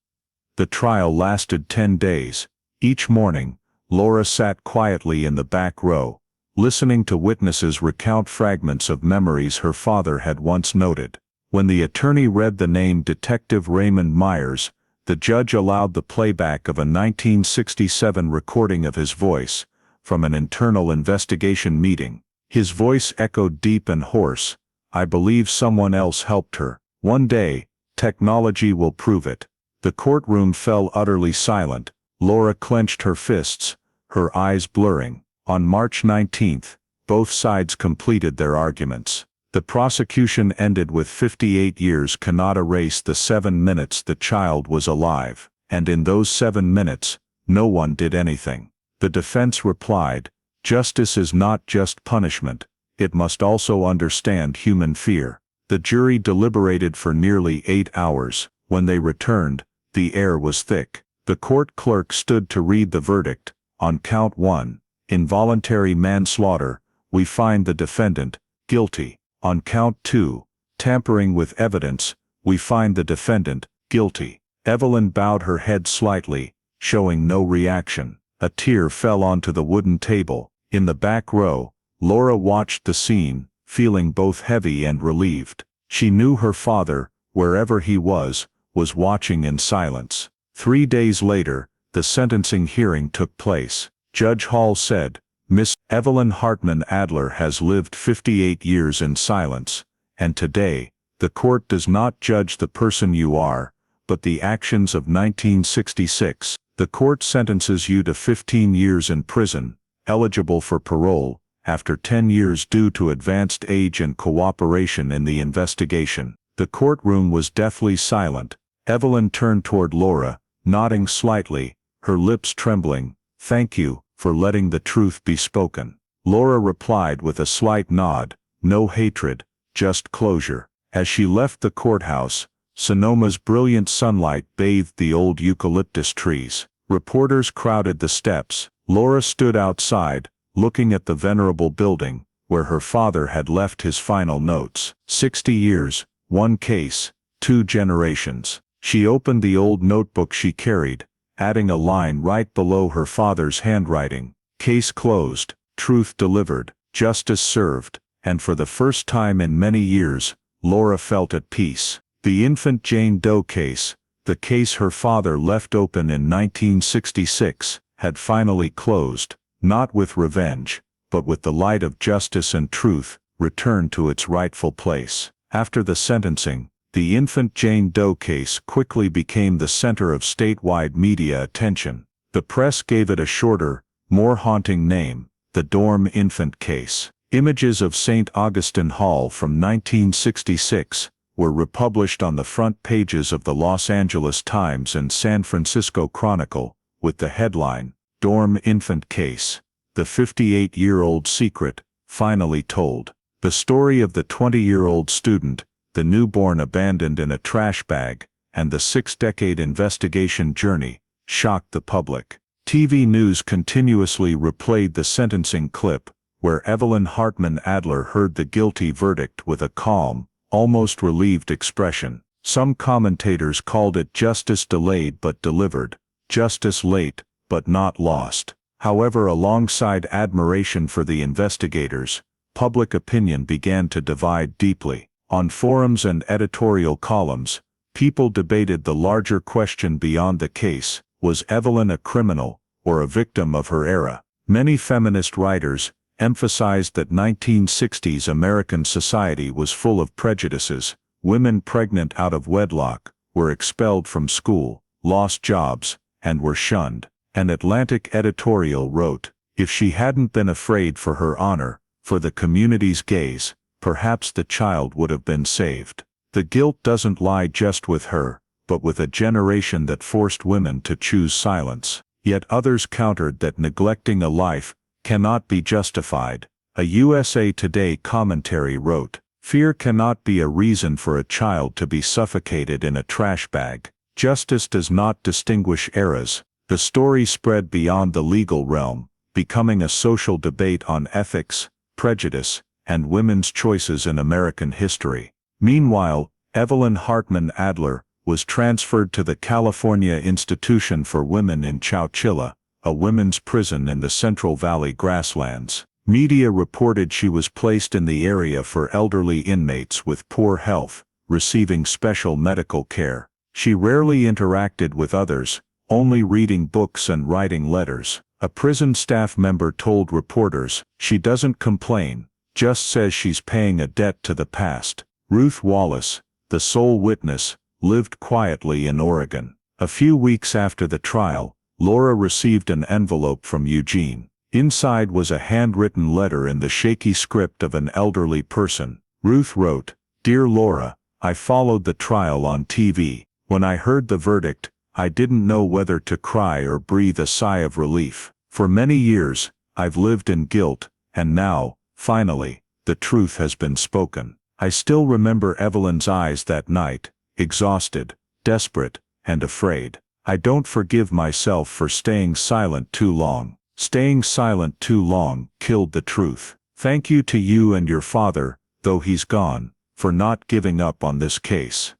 The trial lasted 10 days. Each morning, Laura sat quietly in the back row, listening to witnesses recount fragments of memories her father had once noted. When the attorney read the name Detective Raymond Myers, the judge allowed the playback of a 1967 recording of his voice, from an internal investigation meeting. His voice echoed deep and hoarse. I believe someone else helped her. One day, technology will prove it. The courtroom fell utterly silent. Laura clenched her fists, her eyes blurring. On March 19, both sides completed their arguments. The prosecution ended with 58 years cannot erase the 7 minutes the child was alive, and in those 7 minutes, no one did anything. The defense replied, justice is not just punishment, it must also understand human fear. The jury deliberated for nearly 8 hours. When they returned, the air was thick. The court clerk stood to read the verdict. On count 1, involuntary manslaughter, we find the defendant guilty. On count 2, tampering with evidence, we find the defendant guilty. Evelyn bowed her head slightly, showing no reaction. A tear fell onto the wooden table. In the back row, Laura watched the scene, feeling both heavy and relieved. She knew her father, wherever he was watching in silence. 3 days later, the sentencing hearing took place. Judge Hall said, Miss Evelyn Hartman Adler has lived 58 years in silence, and today, the court does not judge the person you are, but the actions of 1966. The court sentences you to 15 years in prison, eligible for parole, after 10 years due to advanced age and cooperation in the investigation. The courtroom was deathly silent. Evelyn turned toward Laura, nodding slightly, her lips trembling. Thank you for letting the truth be spoken. Laura replied with a slight nod, no hatred, just closure. As she left the courthouse, Sonoma's brilliant sunlight bathed the old eucalyptus trees. Reporters crowded the steps. Laura stood outside, looking at the venerable building, where her father had left his final notes. 60 years, 1 case, 2 generations. She opened the old notebook she carried, adding a line right below her father's handwriting. Case closed, truth delivered, justice served, and for the first time in many years, Laura felt at peace. The infant Jane Doe case, the case her father left open in 1966, had finally closed, not with revenge, but with the light of justice and truth, returned to its rightful place. After the sentencing, the infant Jane Doe case quickly became the center of statewide media attention. The press gave it a shorter, more haunting name, the Dorm Infant Case. Images of St. Augustine Hall from 1966 were republished on the front pages of the Los Angeles Times and San Francisco Chronicle, with the headline, Dorm Infant Case, the 58-year-old secret, finally told. The story of the 20-year-old student, the newborn abandoned in a trash bag, and the 6-decade investigation journey, shocked the public. TV news continuously replayed the sentencing clip, where Evelyn Hartman Adler heard the guilty verdict with a calm, almost relieved expression. Some commentators called it justice delayed but delivered, justice late but not lost. However, alongside admiration for the investigators, public opinion began to divide deeply. On forums and editorial columns, people debated the larger question beyond the case: was Evelyn a criminal, or a victim of her era? Many feminist writers emphasized that 1960s American society was full of prejudices. Women pregnant out of wedlock were expelled from school, lost jobs, and were shunned. An Atlantic editorial wrote, "If she hadn't been afraid for her honor, for the community's gaze, perhaps the child would have been saved." The guilt doesn't lie just with her, but with a generation that forced women to choose silence. Yet others countered that neglecting a life cannot be justified. A USA Today commentary wrote, "Fear cannot be a reason for a child to be suffocated in a trash bag. Justice does not distinguish eras." The story spread beyond the legal realm, becoming a social debate on ethics, prejudice, and women's choices in American history. Meanwhile, Evelyn Hartman Adler was transferred to the California Institution for Women in Chowchilla, a women's prison in the Central Valley grasslands. Media reported she was placed in the area for elderly inmates with poor health, receiving special medical care. She rarely interacted with others, only reading books and writing letters. A prison staff member told reporters, "She doesn't complain, just says she's paying a debt to the past." Ruth Wallace, the sole witness, lived quietly in Oregon. A few weeks after the trial, Laura received an envelope from Eugene. Inside was a handwritten letter in the shaky script of an elderly person. Ruth wrote, "Dear Laura, I followed the trial on TV. When I heard the verdict, I didn't know whether to cry or breathe a sigh of relief. For many years, I've lived in guilt, and now, finally, the truth has been spoken. I still remember Evelyn's eyes that night, exhausted, desperate, and afraid. I don't forgive myself for staying silent too long. Staying silent too long killed the truth. Thank you to you and your father, though he's gone, for not giving up on this case.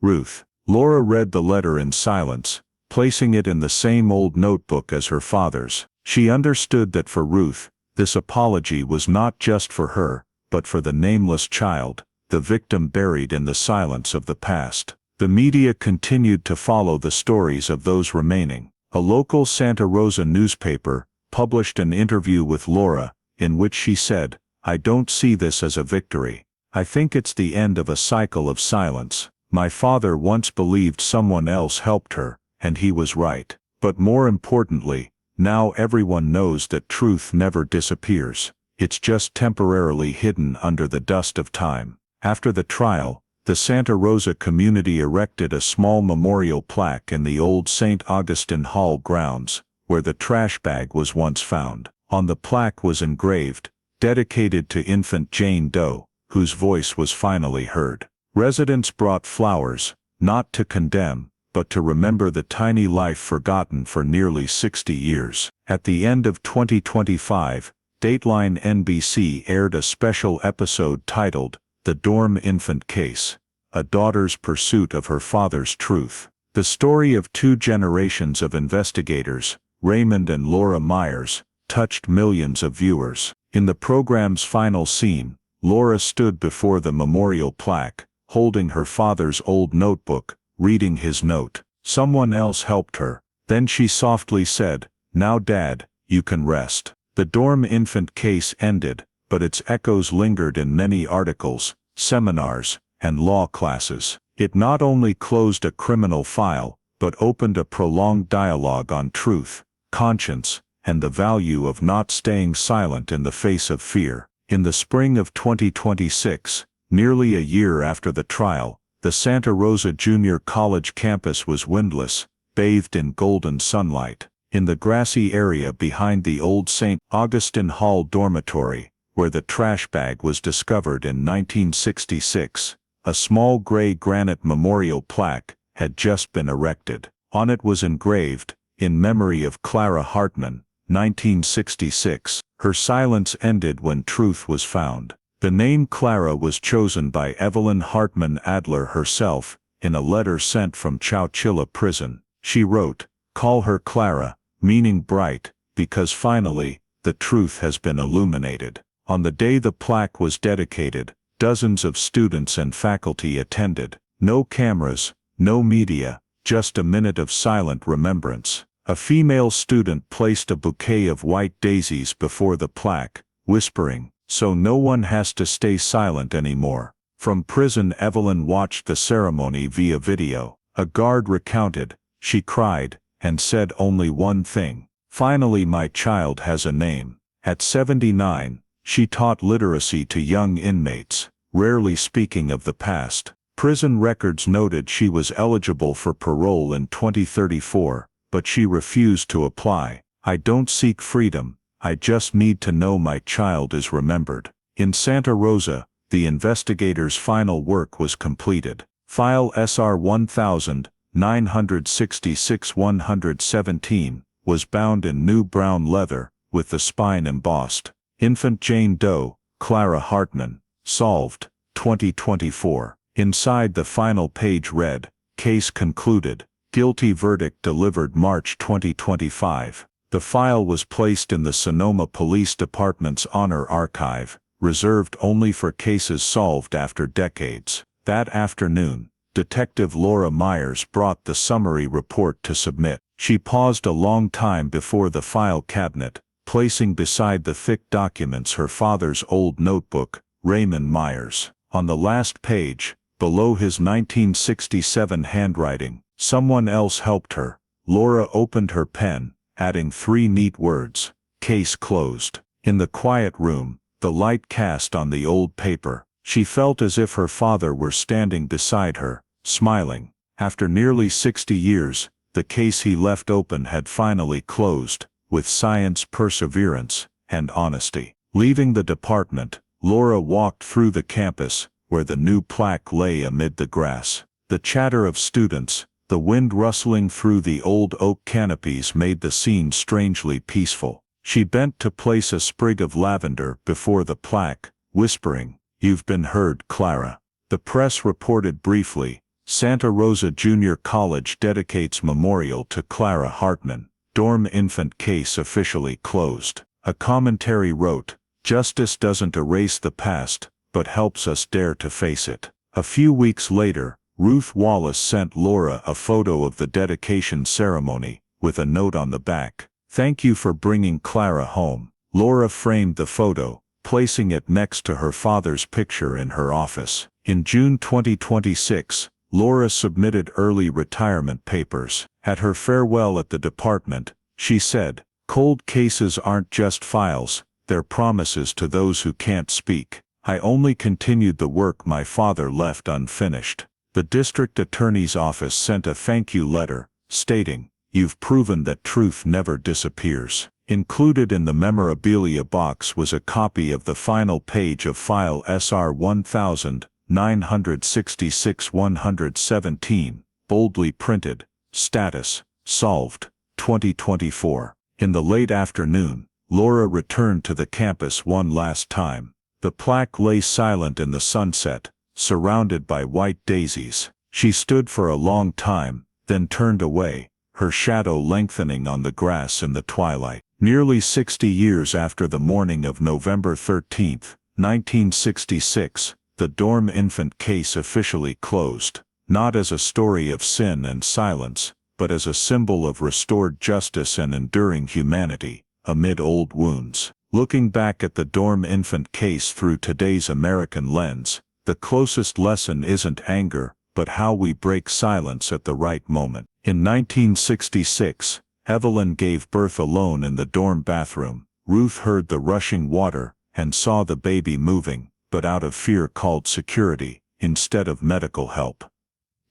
Ruth." Laura read the letter in silence, placing it in the same old notebook as her father's. She understood that for Ruth, this apology was not just for her, but for the nameless child, the victim buried in the silence of the past. The media continued to follow the stories of those remaining. A local Santa Rosa newspaper published an interview with Laura, in which she said, "I don't see this as a victory. I think it's the end of a cycle of silence. My father once believed someone else helped her, and he was right. But more importantly, now everyone knows that truth never disappears. It's just temporarily hidden under the dust of time." After the trial, the Santa Rosa community erected a small memorial plaque in the old St. Augustine Hall grounds, where the trash bag was once found. On the plaque was engraved, "Dedicated to infant Jane Doe, whose voice was finally heard." Residents brought flowers, not to condemn, but to remember the tiny life forgotten for nearly 60 years. At the end of 2025, Dateline NBC aired a special episode titled, "The Dorm Infant Case: A Daughter's Pursuit of Her Father's Truth." The story of two generations of investigators, Raymond and Laura Myers, touched millions of viewers. In the program's final scene, Laura stood before the memorial plaque, holding her father's old notebook, reading his note. Someone else helped her. Then she softly said, "Now Dad, you can rest." The dorm infant case ended, but its echoes lingered in many articles, seminars, and law classes. It not only closed a criminal file, but opened a prolonged dialogue on truth, conscience, and the value of not staying silent in the face of fear. In the spring of 2026, nearly a year after the trial, the Santa Rosa Junior College campus was windless, bathed in golden sunlight. In the grassy area behind the old St. Augustine Hall dormitory, where the trash bag was discovered in 1966, a small gray granite memorial plaque had just been erected. On it was engraved, "In memory of Clara Hartman, 1966, her silence ended when truth was found." The name Clara was chosen by Evelyn Hartman Adler herself, in a letter sent from Chowchilla prison. She wrote, "Call her Clara, meaning bright, because finally, the truth has been illuminated." On the day the plaque was dedicated, Dozens of students and faculty attended. No cameras, no media, just a minute of silent remembrance. A female student placed a bouquet of white daisies before the plaque, whispering, "So no one has to stay silent anymore." From prison, Evelyn watched the ceremony via video. A guard recounted, "She cried, and said only one thing. Finally, my child has a name." At 79, she taught literacy to young inmates, rarely speaking of the past. Prison records noted she was eligible for parole in 2034, but she refused to apply. "I don't seek freedom, I just need to know my child is remembered." In Santa Rosa, the investigators' final work was completed. File SR 1966-117 was bound in new brown leather, with the spine embossed. Infant Jane Doe, Clara Hartman, solved, 2024. Inside the final page read, "Case concluded. Guilty verdict delivered March 2025. The file was placed in the Sonoma Police Department's Honor Archive, reserved only for cases solved after decades. That afternoon, Detective Laura Myers brought the summary report to submit. She paused a long time before the file cabinet, placing beside the thick documents her father's old notebook, Raymond Myers. On the last page, below his 1967 handwriting, "Someone else helped her." Laura opened her pen, adding 3 neat words, "Case closed." In the quiet room, the light cast on the old paper, she felt as if her father were standing beside her, smiling. After nearly 60 years, the case he left open had finally closed, with science, perseverance, and honesty. Leaving the department, Laura walked through the campus, where the new plaque lay amid the grass. The chatter of students, the wind rustling through the old oak canopies made the scene strangely peaceful. She bent to place a sprig of lavender before the plaque, whispering, "You've been heard, Clara." The press reported briefly, "Santa Rosa Junior College dedicates memorial to Clara Hartman. Dorm infant case officially closed." A commentary wrote, "Justice doesn't erase the past, but helps us dare to face it." A few weeks later, Ruth Wallace sent Laura a photo of the dedication ceremony, with a note on the back, "Thank you for bringing Clara home." Laura framed the photo, placing it next to her father's picture in her office. In June 2026, Laura submitted early retirement papers. At her farewell at the department, she said, "Cold cases aren't just files, they're promises to those who can't speak. I only continued the work my father left unfinished." The district attorney's office sent a thank you letter, stating, "You've proven that truth never disappears." Included in the memorabilia box was a copy of the final page of file SR 1966-117, boldly printed, "Status, solved, 2024. In the late afternoon, Laura returned to the campus one last time. The plaque lay silent in the sunset, surrounded by white daisies. She stood for a long time, then turned away, her shadow lengthening on the grass in the twilight. Nearly 60 years after the morning of November 13, 1966, the dorm infant case officially closed, not as a story of sin and silence, but as a symbol of restored justice and enduring humanity, amid old wounds. Looking back at the dorm infant case through today's American lens, the closest lesson isn't anger, but how we break silence at the right moment. In 1966, Evelyn gave birth alone in the dorm bathroom. Ruth heard the rushing water and saw the baby moving, but out of fear called security instead of medical help.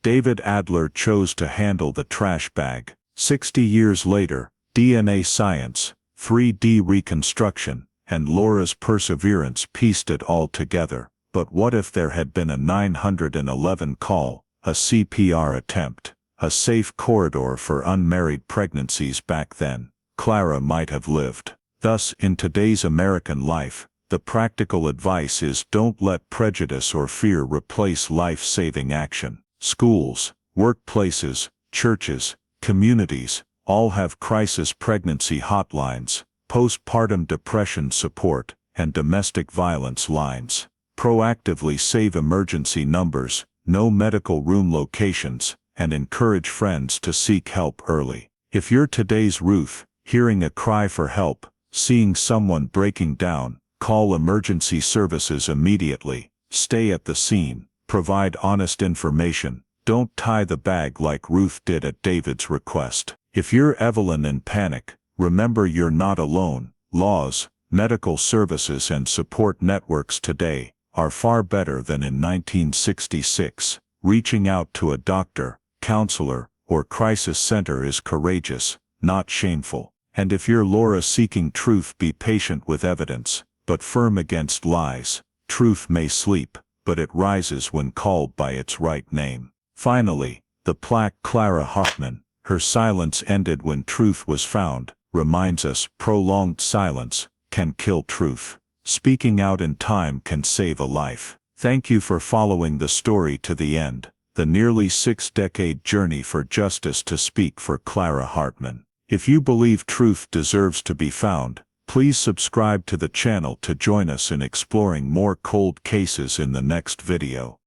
David Adler chose to handle the trash bag. 60 years later, DNA science, 3D reconstruction, and Laura's perseverance pieced it all together. But what if there had been a 911 call, a CPR attempt, a safe corridor for unmarried pregnancies back then? Clara might have lived. Thus, in today's American life, the practical advice is don't let prejudice or fear replace life-saving action. Schools, workplaces, churches, communities, all have crisis pregnancy hotlines, postpartum depression support, and domestic violence lines. proactively save emergency numbers, know medical room locations, and encourage friends to seek help early. If you're today's Ruth, hearing a cry for help, seeing someone breaking down, call emergency services immediately, stay at the scene, provide honest information, don't tie the bag like Ruth did at David's request. If you're Evelyn in panic, remember you're not alone. Laws, medical services and support networks today are far better than in 1966. Reaching out to a doctor, counselor, or crisis center is courageous, not shameful. And if you're Laura seeking truth, be patient with evidence, but firm against lies. Truth may sleep, but it rises when called by its right name. Finally, the plaque Clara Hartman, her silence ended when truth was found, reminds us prolonged silence can kill truth. Speaking out in time can save a life. Thank you for following the story to the end, the nearly 6-decade journey for justice to speak for Clara Hartman. If you believe truth deserves to be found, please subscribe to the channel to join us in exploring more cold cases in the next video.